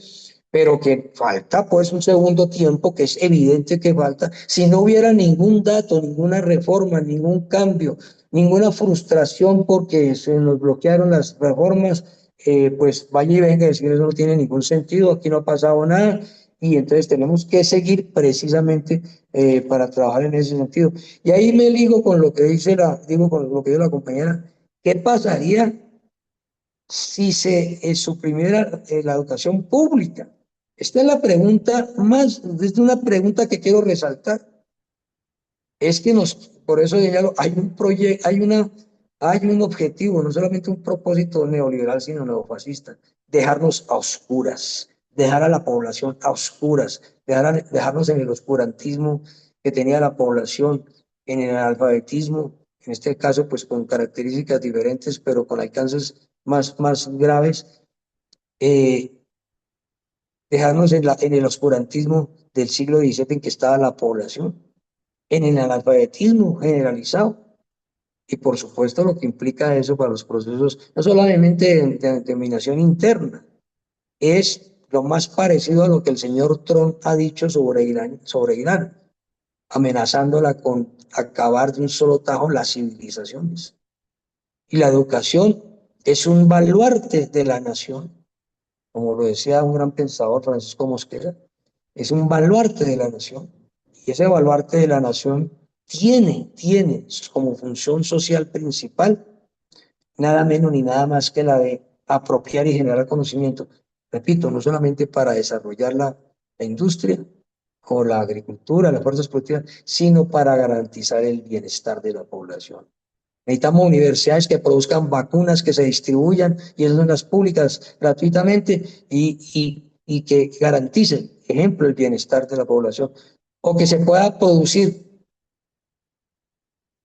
pero que falta pues un segundo tiempo, que es evidente que falta. Si no hubiera ningún dato, ninguna reforma, ningún cambio, ninguna frustración porque se nos bloquearon las reformas, pues vaya y venga a decir eso no tiene ningún sentido, aquí no ha pasado nada, y entonces tenemos que seguir precisamente para trabajar en ese sentido. Y ahí me ligo con lo que con lo que dice la compañera. ¿Qué pasaría si se suprimiera la educación pública? Esta es la pregunta es una pregunta que quiero resaltar. Es que por eso señalo, hay un proyecto, hay un objetivo, no solamente un propósito neoliberal, sino neofascista: dejarnos a oscuras, dejar a la población a oscuras, dejarnos en el oscurantismo que tenía la población, en el analfabetismo, en este caso pues con características diferentes, pero con alcances más graves, dejarnos en el oscurantismo del siglo XVII en que estaba la población, en el analfabetismo generalizado. Y por supuesto lo que implica eso para los procesos, no solamente de determinación interna, es lo más parecido a lo que el señor Trump ha dicho sobre Irán, amenazándola con acabar de un solo tajo las civilizaciones. Y la educación es un baluarte de la nación, como lo decía un gran pensador, Francisco Mosquera, es un baluarte de la nación. Y ese baluarte de la nación tiene como función social principal nada menos ni nada más que la de apropiar y generar conocimiento. repito, no solamente para desarrollar la industria o la agricultura, las fuerzas productivas, sino para garantizar el bienestar de la población. Necesitamos universidades que produzcan vacunas, que se distribuyan y en las públicas gratuitamente y que garanticen, ejemplo, el bienestar de la población. O que se pueda producir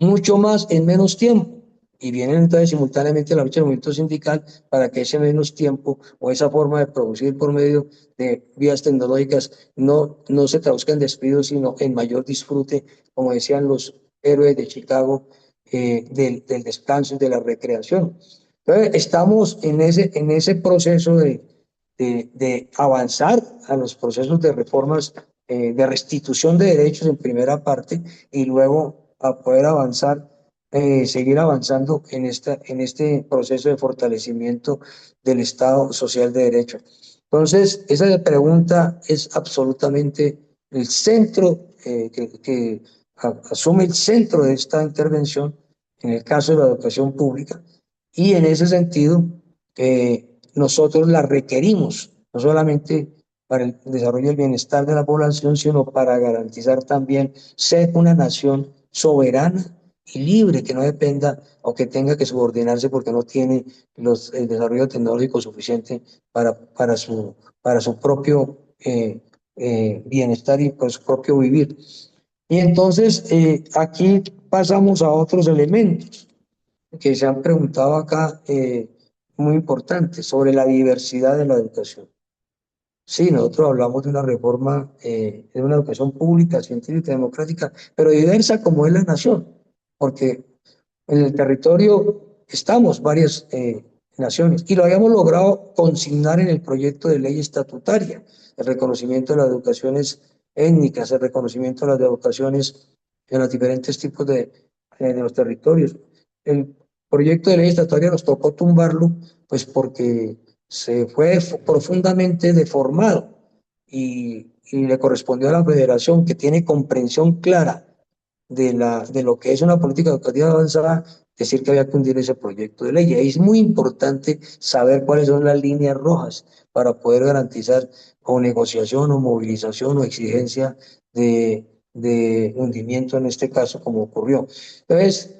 mucho más en menos tiempo. Y vienen entonces simultáneamente la lucha del movimiento sindical para que ese menos tiempo o esa forma de producir por medio de vías tecnológicas no se traduzca en despidos, sino en mayor disfrute, como decían los héroes de Chicago, del descanso y de la recreación. Entonces, estamos en ese proceso de avanzar a los procesos de reformas, de restitución de derechos en primera parte y luego a poder avanzar, seguir avanzando en este proceso de fortalecimiento del Estado social de derecho. Entonces, esa pregunta es absolutamente el centro, que asume el centro de esta intervención en el caso de la educación pública, y en ese sentido nosotros la requerimos, no solamente para el desarrollo del bienestar de la población, sino para garantizar también ser una nación soberana y libre, que no dependa o que tenga que subordinarse porque no tiene el desarrollo tecnológico suficiente para su propio bienestar y para su propio vivir. Y entonces aquí pasamos a otros elementos que se han preguntado acá, muy importantes, sobre la diversidad de la educación. Sí, nosotros hablamos de una reforma, de una educación pública, científica, democrática, pero diversa como es la nación, porque en el territorio estamos varias naciones y lo habíamos logrado consignar en el proyecto de ley estatutaria, el reconocimiento de las educaciones étnicas, el reconocimiento de las educaciones en los diferentes tipos de los territorios. El proyecto de ley estatutaria nos tocó tumbarlo, pues porque se fue profundamente deformado y le correspondió a la federación, que tiene comprensión clara de lo que es una política educativa avanzada, decir que había que hundir ese proyecto de ley. Y ahí es muy importante saber cuáles son las líneas rojas para poder garantizar o negociación o movilización o exigencia de hundimiento en este caso, como ocurrió. Entonces,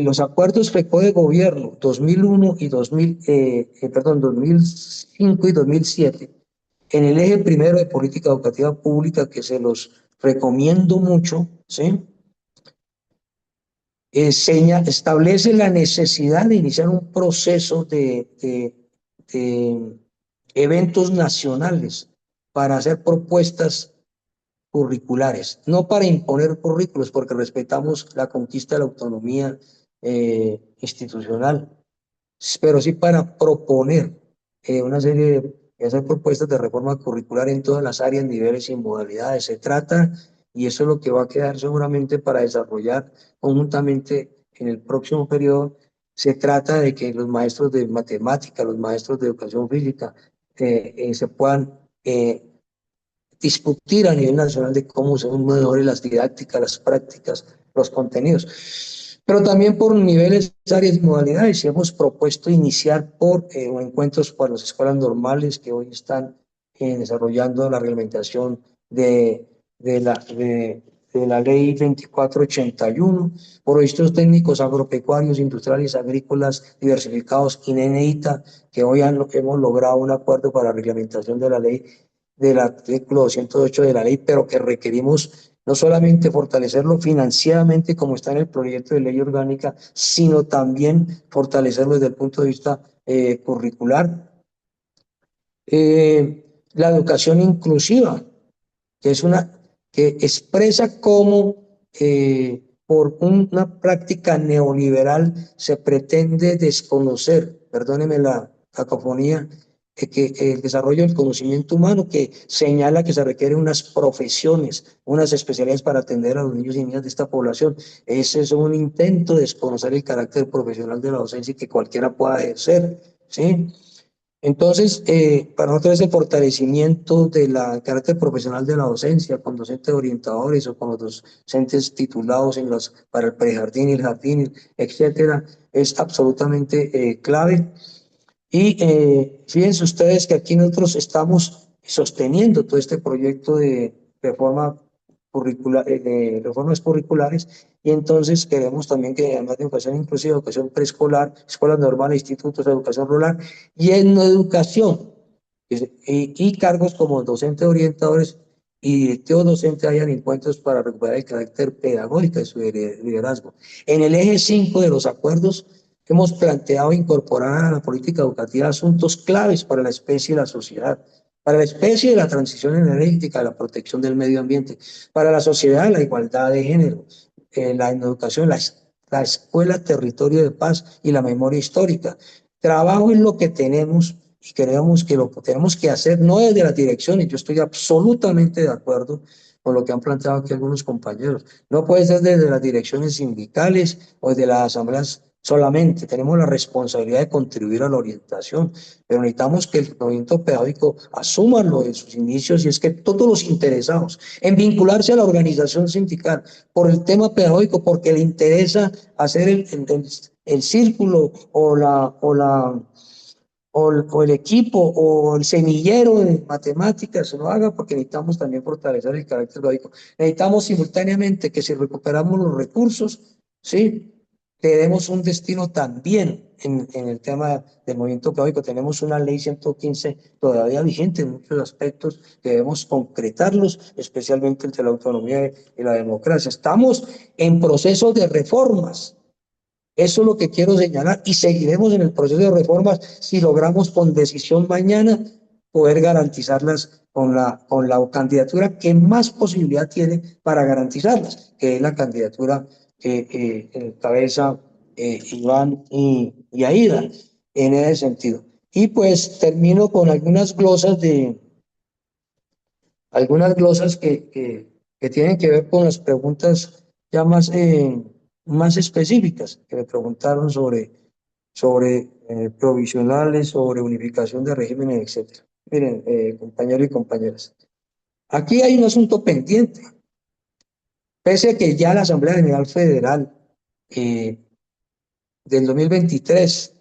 los acuerdos FECO de gobierno 2001 y 2005 y 2007, en el eje primero de política educativa pública, que se los recomiendo mucho, ¿sí? Establece la necesidad de iniciar un proceso de eventos nacionales para hacer propuestas curriculares, no para imponer currículos, porque respetamos la conquista de la autonomía institucional, pero sí para proponer una serie de hacer propuestas de reforma curricular en todas las áreas, niveles y modalidades. Se trata, y eso es lo que va a quedar seguramente para desarrollar conjuntamente en el próximo periodo, se trata de que los maestros de matemática, los maestros de educación física, se puedan discutir a nivel nacional de cómo son mejores las didácticas, las prácticas, los contenidos. Pero también por niveles, áreas y modalidades. Hemos propuesto iniciar por encuentros para las escuelas normales que hoy están desarrollando la reglamentación de la ley 2481, por registros técnicos agropecuarios, industriales, agrícolas, diversificados y NEITA, que hoy hemos logrado un acuerdo para la reglamentación de la ley, del artículo 208 de la ley, pero que requerimos no solamente fortalecerlo financieramente como está en el proyecto de ley orgánica, sino también fortalecerlo desde el punto de vista curricular. La educación inclusiva, que es que expresa cómo por una práctica neoliberal se pretende desconocer, perdóneme la cacofonía, que el desarrollo del conocimiento humano, que señala que se requieren unas profesiones, unas especialidades para atender a los niños y niñas de esta población. Ese es un intento de desconocer el carácter profesional de la docencia y que cualquiera pueda ejercer, ¿sí? Entonces, para nosotros es el fortalecimiento del carácter profesional de la docencia, con docentes orientadores o con los docentes titulados para el prejardín y el jardín, etcétera, es absolutamente clave. Y fíjense ustedes que aquí nosotros estamos sosteniendo todo este proyecto de reforma curricular, de reformas curriculares, y entonces queremos también que además de educación inclusiva, educación preescolar, escuelas normales, institutos de educación rural y en educación, y cargos como docentes orientadores y directivos docentes hayan encuentros para recuperar el carácter pedagógico de su liderazgo. En el eje 5 de los acuerdos hemos planteado incorporar a la política educativa asuntos claves para la especie y la sociedad, para la especie la transición energética, la protección del medio ambiente, para la sociedad la igualdad de género, la educación, la escuela, territorio de paz y la memoria histórica. Trabajo es lo que tenemos y creemos que lo tenemos que hacer no desde las direcciones. Yo estoy absolutamente de acuerdo con lo que han planteado aquí algunos compañeros. No puede ser desde las direcciones sindicales o desde las asambleas solamente. Tenemos la responsabilidad de contribuir a la orientación, pero necesitamos que el movimiento pedagógico asuma lo de sus inicios, y es que todos los interesados en vincularse a la organización sindical por el tema pedagógico, porque le interesa hacer el círculo o el equipo o el semillero de matemáticas, lo haga, porque necesitamos también fortalecer el carácter pedagógico. Necesitamos simultáneamente que si recuperamos los recursos, ¿sí?, le demos un destino también en el tema del movimiento pedagógico. Tenemos una ley 115 todavía vigente en muchos aspectos que debemos concretarlos, especialmente entre la autonomía y la democracia. Estamos en proceso de reformas. Eso es lo que quiero señalar, y seguiremos en el proceso de reformas si logramos con decisión mañana poder garantizarlas con la candidatura que más posibilidad tiene para garantizarlas, que es la candidatura que encabeza Iván y Aida en ese sentido. Y pues termino con algunas glosas que tienen que ver con las preguntas ya más específicas que me preguntaron sobre provisionales, sobre unificación de regímenes, etcétera. Miren, compañeros y compañeras, aquí hay un asunto pendiente. Pese a que ya la Asamblea General Federal del 2023,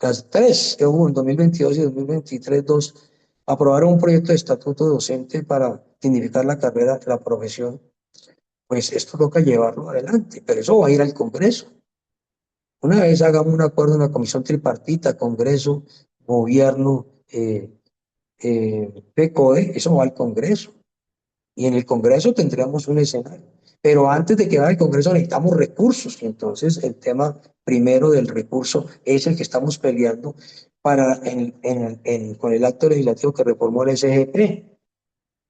las tres que hubo en 2022 y 2023, dos, aprobaron un proyecto de estatuto docente para dignificar la carrera, la profesión, pues esto toca llevarlo adelante, pero eso va a ir al Congreso. Una vez hagamos un acuerdo en la comisión tripartita, Congreso, Gobierno, PCOE, eso va al Congreso. Y en el Congreso tendríamos un escenario. Pero antes de que vaya al Congreso necesitamos recursos. Y entonces el tema primero del recurso es el que estamos peleando con el acto legislativo que reformó el SGP.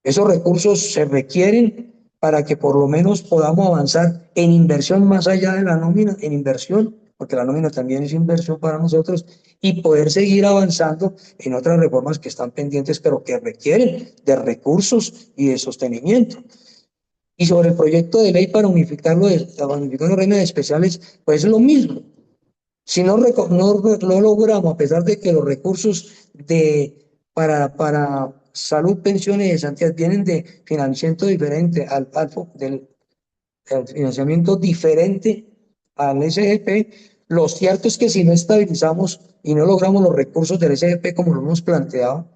Esos recursos se requieren para que por lo menos podamos avanzar en inversión más allá de la nómina, en inversión, porque la nómina también es inversión para nosotros, y poder seguir avanzando en otras reformas que están pendientes, pero que requieren de recursos y de sostenimiento. Y sobre el proyecto de ley para unificar los regímenes especiales, pues es lo mismo. Si no logramos, a pesar de que los recursos para salud, pensiones y cesantías vienen de financiamiento diferente del financiamiento diferente al SGP, lo cierto es que si no estabilizamos y no logramos los recursos del SGP como lo hemos planteado,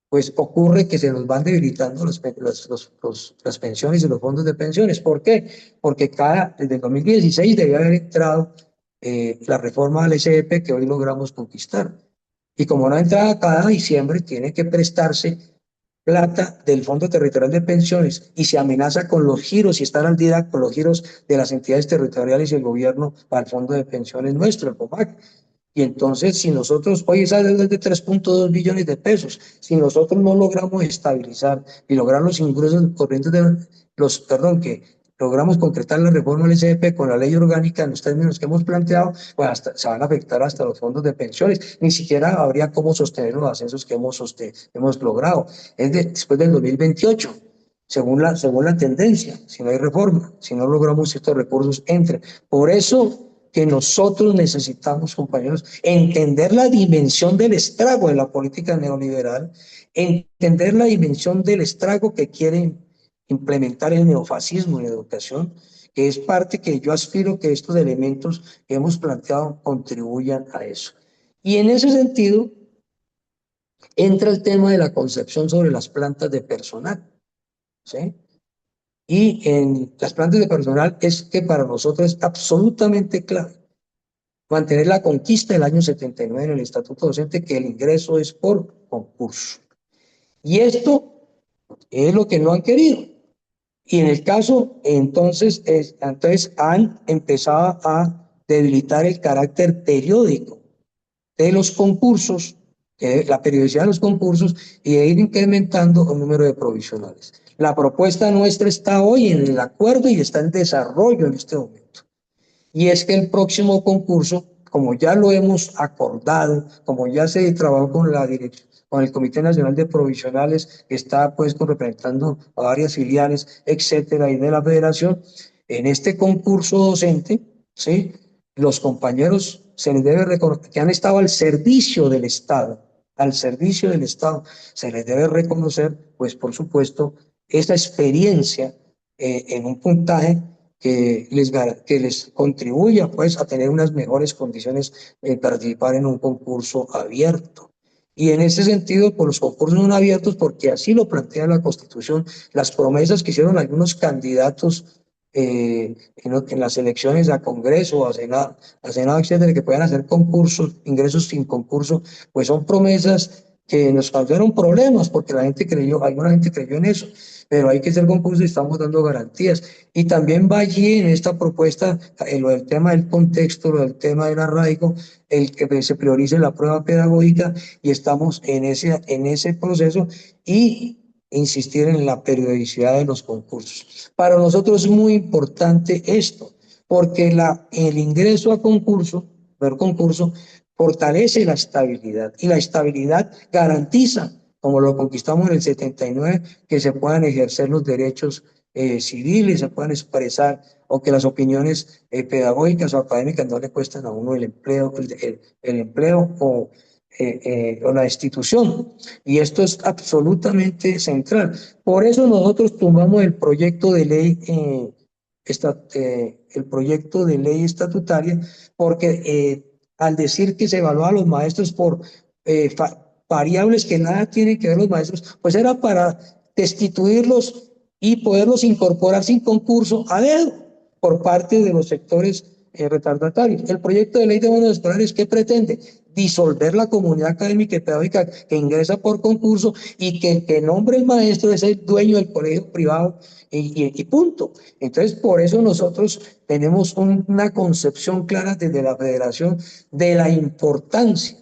pues ocurre que se nos van debilitando las pensiones y los fondos de pensiones. ¿Por qué? Porque desde el 2016 debía haber entrado la reforma al SGP que hoy logramos conquistar. Y como no entra cada diciembre, tiene que prestarse plata del Fondo Territorial de Pensiones, y se amenaza con los giros y estar al día con los giros de las entidades territoriales y el gobierno para el Fondo de Pensiones nuestro, el POMAC. Y entonces, si nosotros, hoy esa deuda es de 3.2 billones de pesos, si nosotros no logramos estabilizar y lograr los ingresos corrientes que logramos concretar la reforma del SGP con la ley orgánica en los términos que hemos planteado, pues se van a afectar hasta los fondos de pensiones. Ni siquiera habría cómo sostener los ascensos que hemos logrado. Es después del 2028. Según la tendencia, si no hay reforma, si no logramos estos recursos, entren. Por eso que nosotros necesitamos, compañeros, entender la dimensión del estrago de la política neoliberal, entender la dimensión del estrago que quieren implementar el neofascismo en la educación, que es parte que yo aspiro que estos elementos que hemos planteado contribuyan a eso. Y en ese sentido, entra el tema de la concepción sobre las plantas de personal, ¿sí? Y en las plantas de personal es que para nosotros es absolutamente clave mantener la conquista del año 79 en el Estatuto Docente, que el ingreso es por concurso. Y esto es lo que no han querido. Y en el caso, entonces han empezado a debilitar el carácter periódico de los concursos, la periodicidad de los concursos, y de ir incrementando el número de provisionales. La propuesta nuestra está hoy en el acuerdo y está en desarrollo en este momento. Y es que el próximo concurso, como ya lo hemos acordado, como ya se trabajó con la dirección, con el Comité Nacional de Provisionales, que está pues representando a varias filiales, etcétera, y de la federación, en este concurso docente, ¿sí? Los compañeros se les debe reconocer que han estado al servicio del Estado, se les debe reconocer, pues por supuesto, esa experiencia en un puntaje que les contribuya pues a tener unas mejores condiciones de participar en un concurso abierto. Y en ese sentido, pues los concursos son abiertos porque así lo plantea la Constitución, las promesas que hicieron algunos candidatos en las elecciones a Congreso, a Senado, etcétera, que puedan hacer concursos, ingresos sin concurso, pues son promesas que nos causaron problemas porque alguna gente creyó en eso, pero hay que hacer concursos y estamos dando garantías. Y también va allí en esta propuesta lo del tema del contexto, lo del tema del arraigo, el que se priorice la prueba pedagógica y estamos en ese proceso y insistir en la periodicidad de los concursos. Para nosotros es muy importante esto, porque el ingreso a concurso, fortalece la estabilidad y la estabilidad garantiza, como lo conquistamos en el 79, que se puedan ejercer los derechos civiles, se puedan expresar o que las opiniones pedagógicas o académicas no le cuestan a uno el empleo, el empleo o la institución. Y esto es absolutamente central. Por eso nosotros tomamos el proyecto de ley, estatutaria, porque al decir que se evalúa a los maestros por variables que nada tienen que ver los maestros, pues era para destituirlos y poderlos incorporar sin concurso a dedo por parte de los sectores retardatarios. El proyecto de ley de bonos escolares, ¿qué pretende? Disolver la comunidad académica y pedagógica que ingresa por concurso y que el que nombre el maestro es el dueño del colegio privado y punto. Entonces, por eso nosotros tenemos una concepción clara desde la federación de la importancia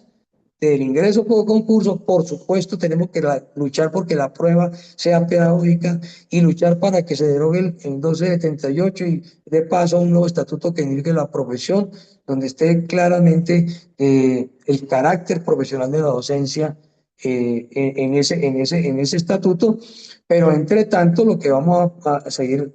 del ingreso por concurso. Por supuesto, tenemos que luchar porque la prueba sea pedagógica y luchar para que se derogue el 1278 y de paso un nuevo estatuto que indique la profesión, donde esté claramente el carácter profesional de la docencia en ese estatuto. Pero entre tanto, lo que vamos a seguir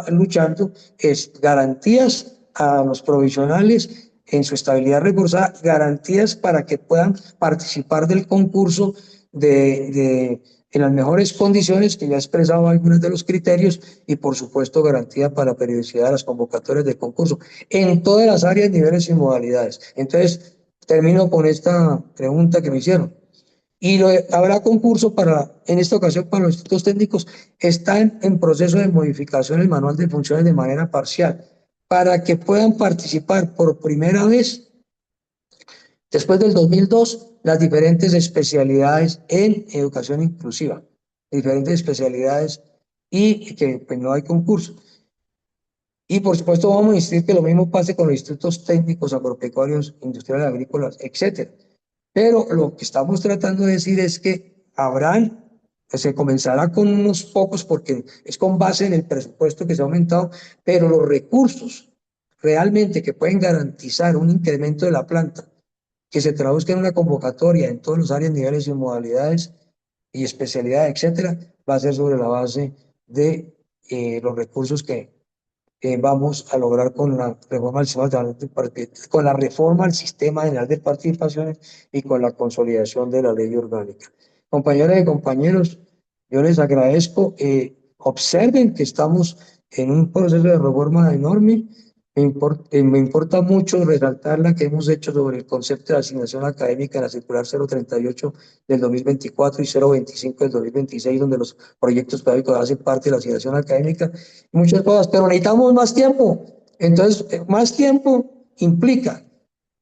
luchando es garantías a los provisionales en su estabilidad recursada, garantías para que puedan participar del concurso en las mejores condiciones, que ya he expresado algunos de los criterios, y por supuesto garantía para la periodicidad de las convocatorias de concurso en todas las áreas, niveles y modalidades. Entonces, termino con esta pregunta que me hicieron. Y habrá concurso en esta ocasión para los institutos técnicos. Está en proceso de modificación el manual de funciones de manera parcial, para que puedan participar por primera vez, después del 2002, las diferentes especialidades en educación inclusiva, diferentes especialidades y que pues, no hay concurso. Y por supuesto vamos a insistir que lo mismo pase con los institutos técnicos, agropecuarios, industriales, agrícolas, etcétera. Pero lo que estamos tratando de decir es que se comenzará con unos pocos porque es con base en el presupuesto que se ha aumentado, pero los recursos realmente que pueden garantizar un incremento de la planta, que se traduzca en una convocatoria en todas las áreas, niveles y modalidades y especialidades, etcétera, va a ser sobre la base de los recursos que vamos a lograr con la reforma al sistema general de participaciones y con la consolidación de la ley orgánica. Compañeras y compañeros, yo les agradezco. Observen que estamos en un proceso de reforma enorme, Me importa mucho resaltar la que hemos hecho sobre el concepto de asignación académica en la circular 038 del 2024 y 025 del 2026, donde los proyectos pedagógicos hacen parte de la asignación académica. Muchas cosas, pero necesitamos más tiempo. Entonces, más tiempo implica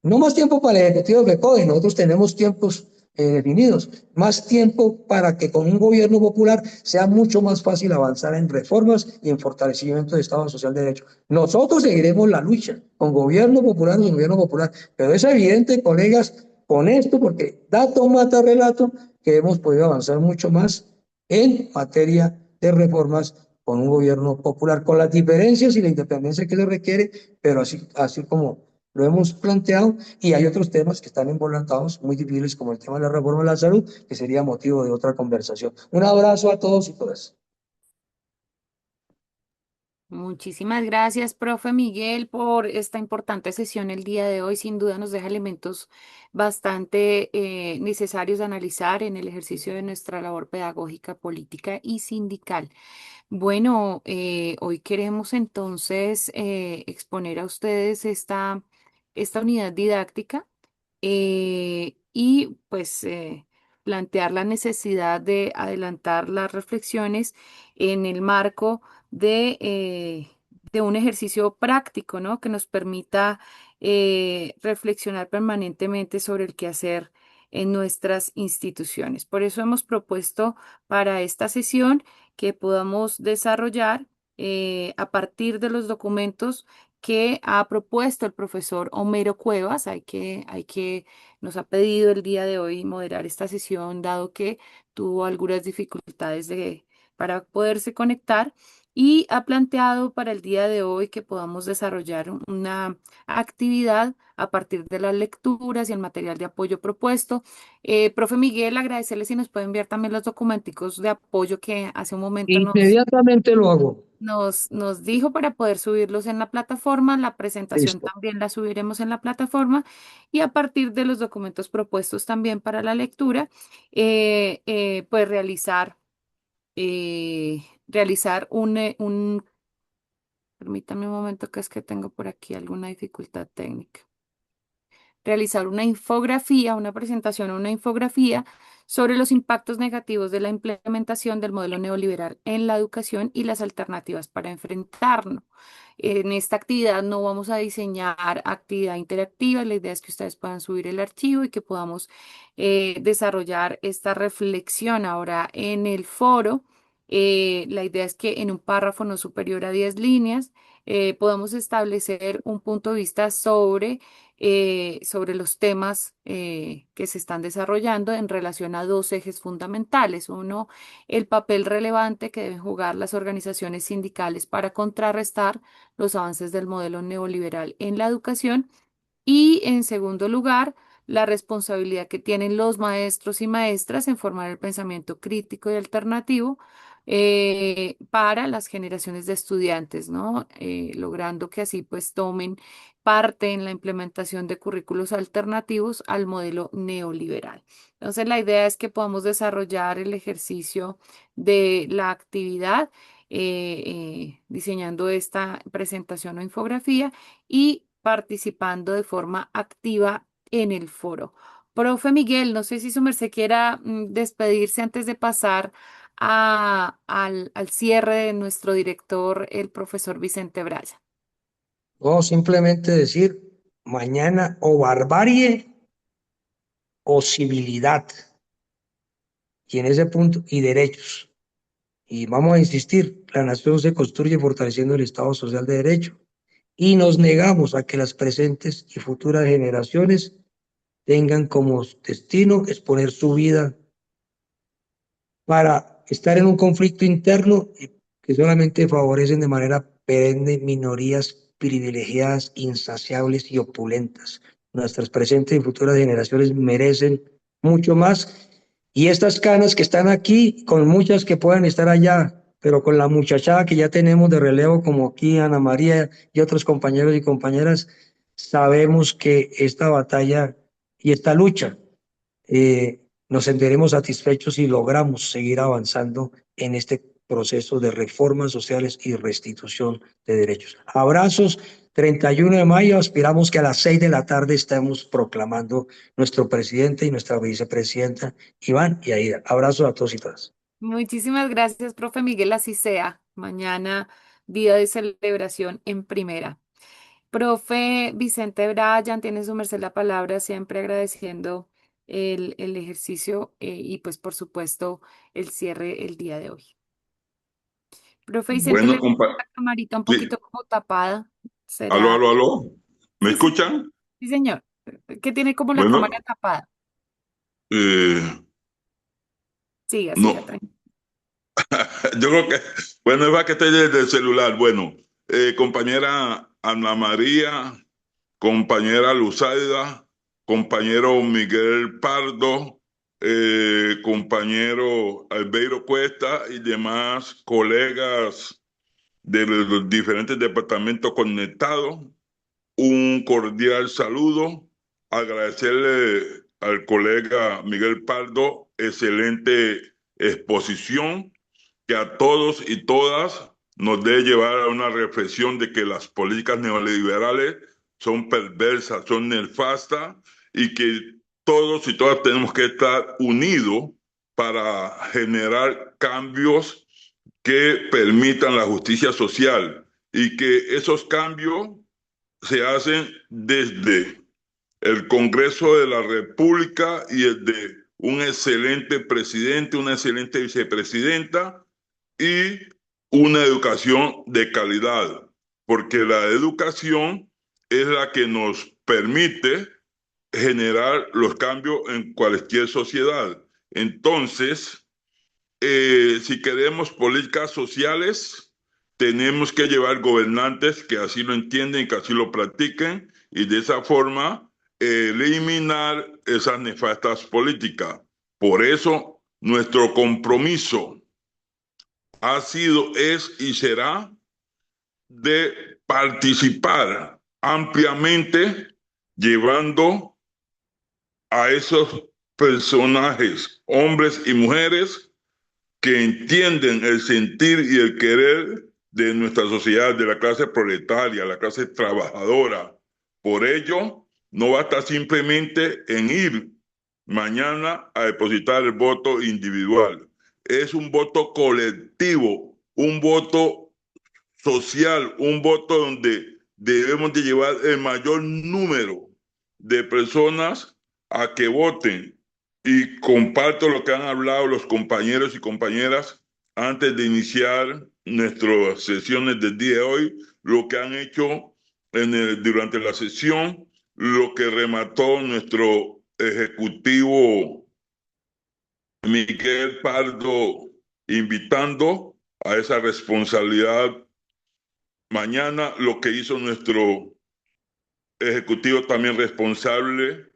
no más tiempo para el Ejecutivo que coge, nosotros tenemos tiempos definidos, más tiempo para que con un gobierno popular sea mucho más fácil avanzar en reformas y en fortalecimiento del Estado Social de Derecho. Nosotros seguiremos la lucha, con gobierno popular o sin gobierno popular, pero es evidente, colegas, con esto, porque dato mata relato, que hemos podido avanzar mucho más en materia de reformas con un gobierno popular, con las diferencias y la independencia que le requiere, pero así como lo hemos planteado, y hay otros temas que están embolantados, muy difíciles, como el tema de la reforma de la salud, que sería motivo de otra conversación. Un abrazo a todos y todas.
Muchísimas gracias, profe Miguel, por esta importante sesión el día de hoy. Sin duda nos deja elementos bastante necesarios de analizar en el ejercicio de nuestra labor pedagógica, política y sindical. Bueno, hoy queremos entonces exponer a ustedes esta unidad didáctica y pues plantear la necesidad de adelantar las reflexiones en el marco de un ejercicio práctico, ¿no? Que nos permita reflexionar permanentemente sobre el quehacer en nuestras instituciones. Por eso hemos propuesto para esta sesión que podamos desarrollar a partir de los documentos que ha propuesto el profesor Homero Cuevas. Nos ha pedido el día de hoy moderar esta sesión, dado que tuvo algunas dificultades para poderse conectar y ha planteado para el día de hoy que podamos desarrollar una actividad a partir de las lecturas y el material de apoyo propuesto. Profe Miguel, agradecerle si nos puede enviar también los documenticos de apoyo que hace un momento
Inmediatamente lo hago.
nos dijo para poder subirlos en la plataforma. La presentación
Listo.
también la subiremos en la plataforma y a partir de los documentos propuestos también para la lectura, pues realizar permítame un momento que es que tengo por aquí alguna dificultad técnica. Realizar una infografía, una presentación o una infografía sobre los impactos negativos de la implementación del modelo neoliberal en la educación y las alternativas para enfrentarlo. En esta actividad no vamos a diseñar actividad interactiva, la idea es que ustedes puedan subir el archivo y que podamos desarrollar esta reflexión ahora en el foro. La idea es que en un párrafo no superior a 10 líneas podamos establecer un punto de vista sobre los temas que se están desarrollando en relación a dos ejes fundamentales. Uno, el papel relevante que deben jugar las organizaciones sindicales para contrarrestar los avances del modelo neoliberal en la educación. Y en segundo lugar, la responsabilidad que tienen los maestros y maestras en formar el pensamiento crítico y alternativo para las generaciones de estudiantes, ¿no? Logrando que así pues tomen parte en la implementación de currículos alternativos al modelo neoliberal. Entonces, la idea es que podamos desarrollar el ejercicio de la actividad diseñando esta presentación o infografía y participando de forma activa en el foro. Profe Miguel, no sé si su merced quiera despedirse antes de pasar al cierre de nuestro director, el profesor Vicente Braya.
No, simplemente decir mañana o barbarie o civilidad. Y en ese punto, y derechos. Y vamos a insistir, la nación se construye fortaleciendo el Estado Social de Derecho. Y nos negamos a que las presentes y futuras generaciones tengan como destino exponer su vida para estar en un conflicto interno que solamente favorecen de manera perenne minorías privilegiadas, insaciables y opulentas. Nuestras presentes y futuras generaciones merecen mucho más. Y estas canas que están aquí, con muchas que puedan estar allá, pero con la muchachada que ya tenemos de relevo, como aquí Ana María y otros compañeros y compañeras, sabemos que esta batalla y esta lucha nos sentiremos satisfechos si logramos seguir avanzando en este proceso de reformas sociales y restitución de derechos. Abrazos 31 de mayo, aspiramos que a las 6 de la tarde estemos proclamando nuestro presidente y nuestra vicepresidenta, Iván y Aida. Abrazos a todos y todas.
Muchísimas gracias, profe Miguel, así sea. Mañana, día de celebración en primera. Profe Vicente Bryan, tiene su merced la palabra, siempre agradeciendo el ejercicio y pues por supuesto el cierre el día de hoy. Profe Vicente,
Bueno,
le veo la camarita un
sí.
poquito como tapada.
Aló,
¿Será?
aló, aló. ¿Me
Sí, sí,
escuchan?
sí, señor. Que tiene como la cámara
Bueno,
tapada.
eh,
Siga, siga,
no.
tranquilo.
Yo creo que, bueno, es para que estoy desde el celular. Bueno, compañera Ana María, compañera Luzaida, compañero Miguel Pardo, compañero Albeiro Cuesta y demás colegas de los diferentes departamentos conectados. Un cordial saludo, agradecerle al colega Miguel Pardo, excelente exposición, que a todos y todas nos debe llevar a una reflexión de que las políticas neoliberales son perversas, son nefastas y que todos y todas tenemos que estar unidos para generar cambios que permitan la justicia social y que esos cambios se hacen desde el Congreso de la República y el de un excelente presidente, una excelente vicepresidenta y una educación de calidad, porque la educación es la que nos permite generar los cambios en cualquier sociedad. Entonces, si queremos políticas sociales, tenemos que llevar gobernantes que así lo entienden, que así lo practiquen, y de esa forma eliminar esas nefastas políticas. Por eso, nuestro compromiso ha sido, es y será de participar ampliamente llevando a esos personajes, hombres y mujeres, que entienden el sentir y el querer de nuestra sociedad, de la clase proletaria, la clase trabajadora. Por ello, no basta simplemente en ir mañana a depositar el voto individual. Es un voto colectivo, un voto social, un voto donde debemos de llevar el mayor número de personas a que voten. Y comparto lo que han hablado los compañeros y compañeras antes de iniciar nuestras sesiones del día de hoy, lo que han hecho durante la sesión, lo que remató nuestro ejecutivo Miguel Pardo, invitando a esa responsabilidad. Mañana lo que hizo nuestro ejecutivo también responsable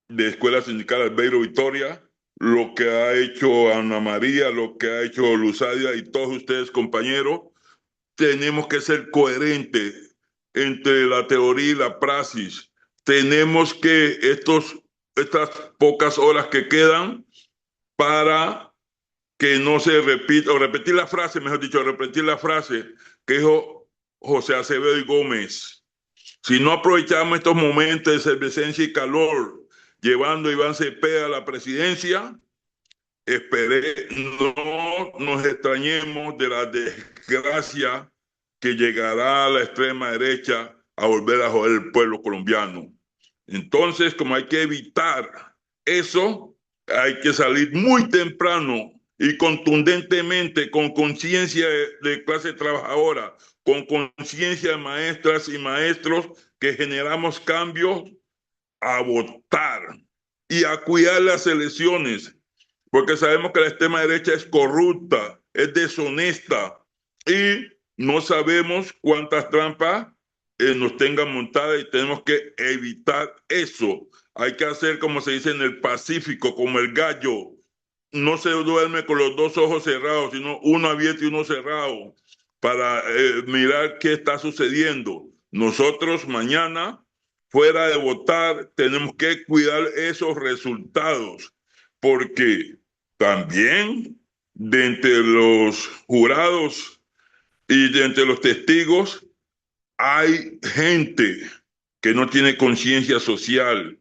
de Escuela Sindical Albeiro Victoria, lo que ha hecho Ana María, lo que ha hecho Luzadia y todos ustedes, compañeros, tenemos que ser coherentes entre la teoría y la praxis. Tenemos que estas pocas horas que quedan para que no se repita, o repetir la frase, mejor dicho, repetir la frase que dijo José Acevedo y Gómez. Si no aprovechamos estos momentos de efervescencia y calor, llevando a Iván Cepeda a la presidencia, no nos extrañemos de la desgracia que llegará a la extrema derecha a volver a joder el pueblo colombiano. Entonces, como hay que evitar eso, hay que salir muy temprano y contundentemente, con conciencia de clase trabajadora, con conciencia de maestras y maestros que generamos cambios, a votar y a cuidar las elecciones, porque sabemos que la extrema derecha es corrupta, es deshonesta y no sabemos cuántas trampas nos tengan montadas y tenemos que evitar eso. Hay que hacer, como se dice en el Pacífico, como el gallo. No se duerme con los dos ojos cerrados, sino uno abierto y uno cerrado, para mirar qué está sucediendo. Nosotros mañana, fuera de votar, tenemos que cuidar esos resultados, porque también de entre los jurados y de entre los testigos hay gente que no tiene conciencia social,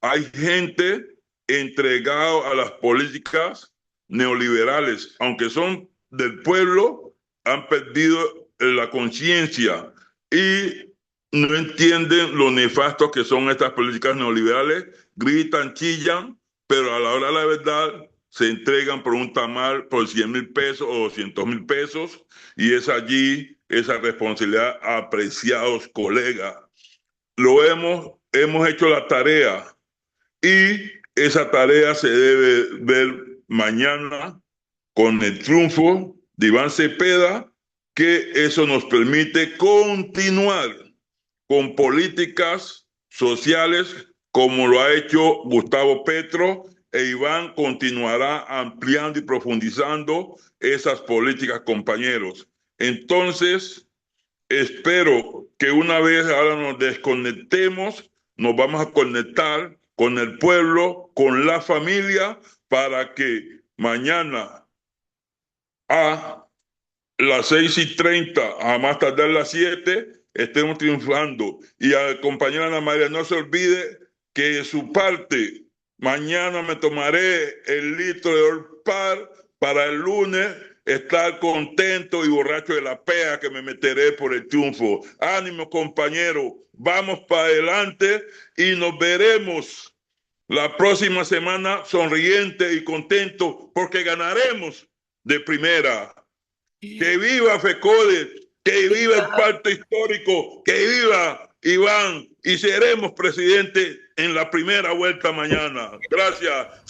hay gente entregada a las políticas neoliberales, aunque son del pueblo, han perdido la conciencia y no entienden lo nefastos que son estas políticas neoliberales, gritan, chillan, pero a la hora de la verdad se entregan por un tamal por 100,000 pesos o 200,000 pesos, y es allí esa responsabilidad, apreciados colegas. Hemos hecho la tarea y esa tarea se debe ver mañana con el triunfo de Iván Cepeda, que eso nos permite continuar con políticas sociales como lo ha hecho Gustavo Petro, e Iván continuará ampliando y profundizando esas políticas, compañeros. Entonces, espero que una vez ahora nos desconectemos, nos vamos a conectar con el pueblo, con la familia, para que mañana a las 6:30, a más tardar las 7, estemos triunfando. Y a compañera Ana María, no se olvide que de su parte, mañana me tomaré el litro de Orpar para el lunes estar contento y borracho de la pea que me meteré por el triunfo. Ánimo, compañero, vamos para adelante y nos veremos la próxima semana sonriente y contento porque ganaremos de primera. ¡Que viva FECODE! ¡Que viva el pacto histórico! ¡Que viva Iván! Y seremos presidente en la primera vuelta mañana. Gracias.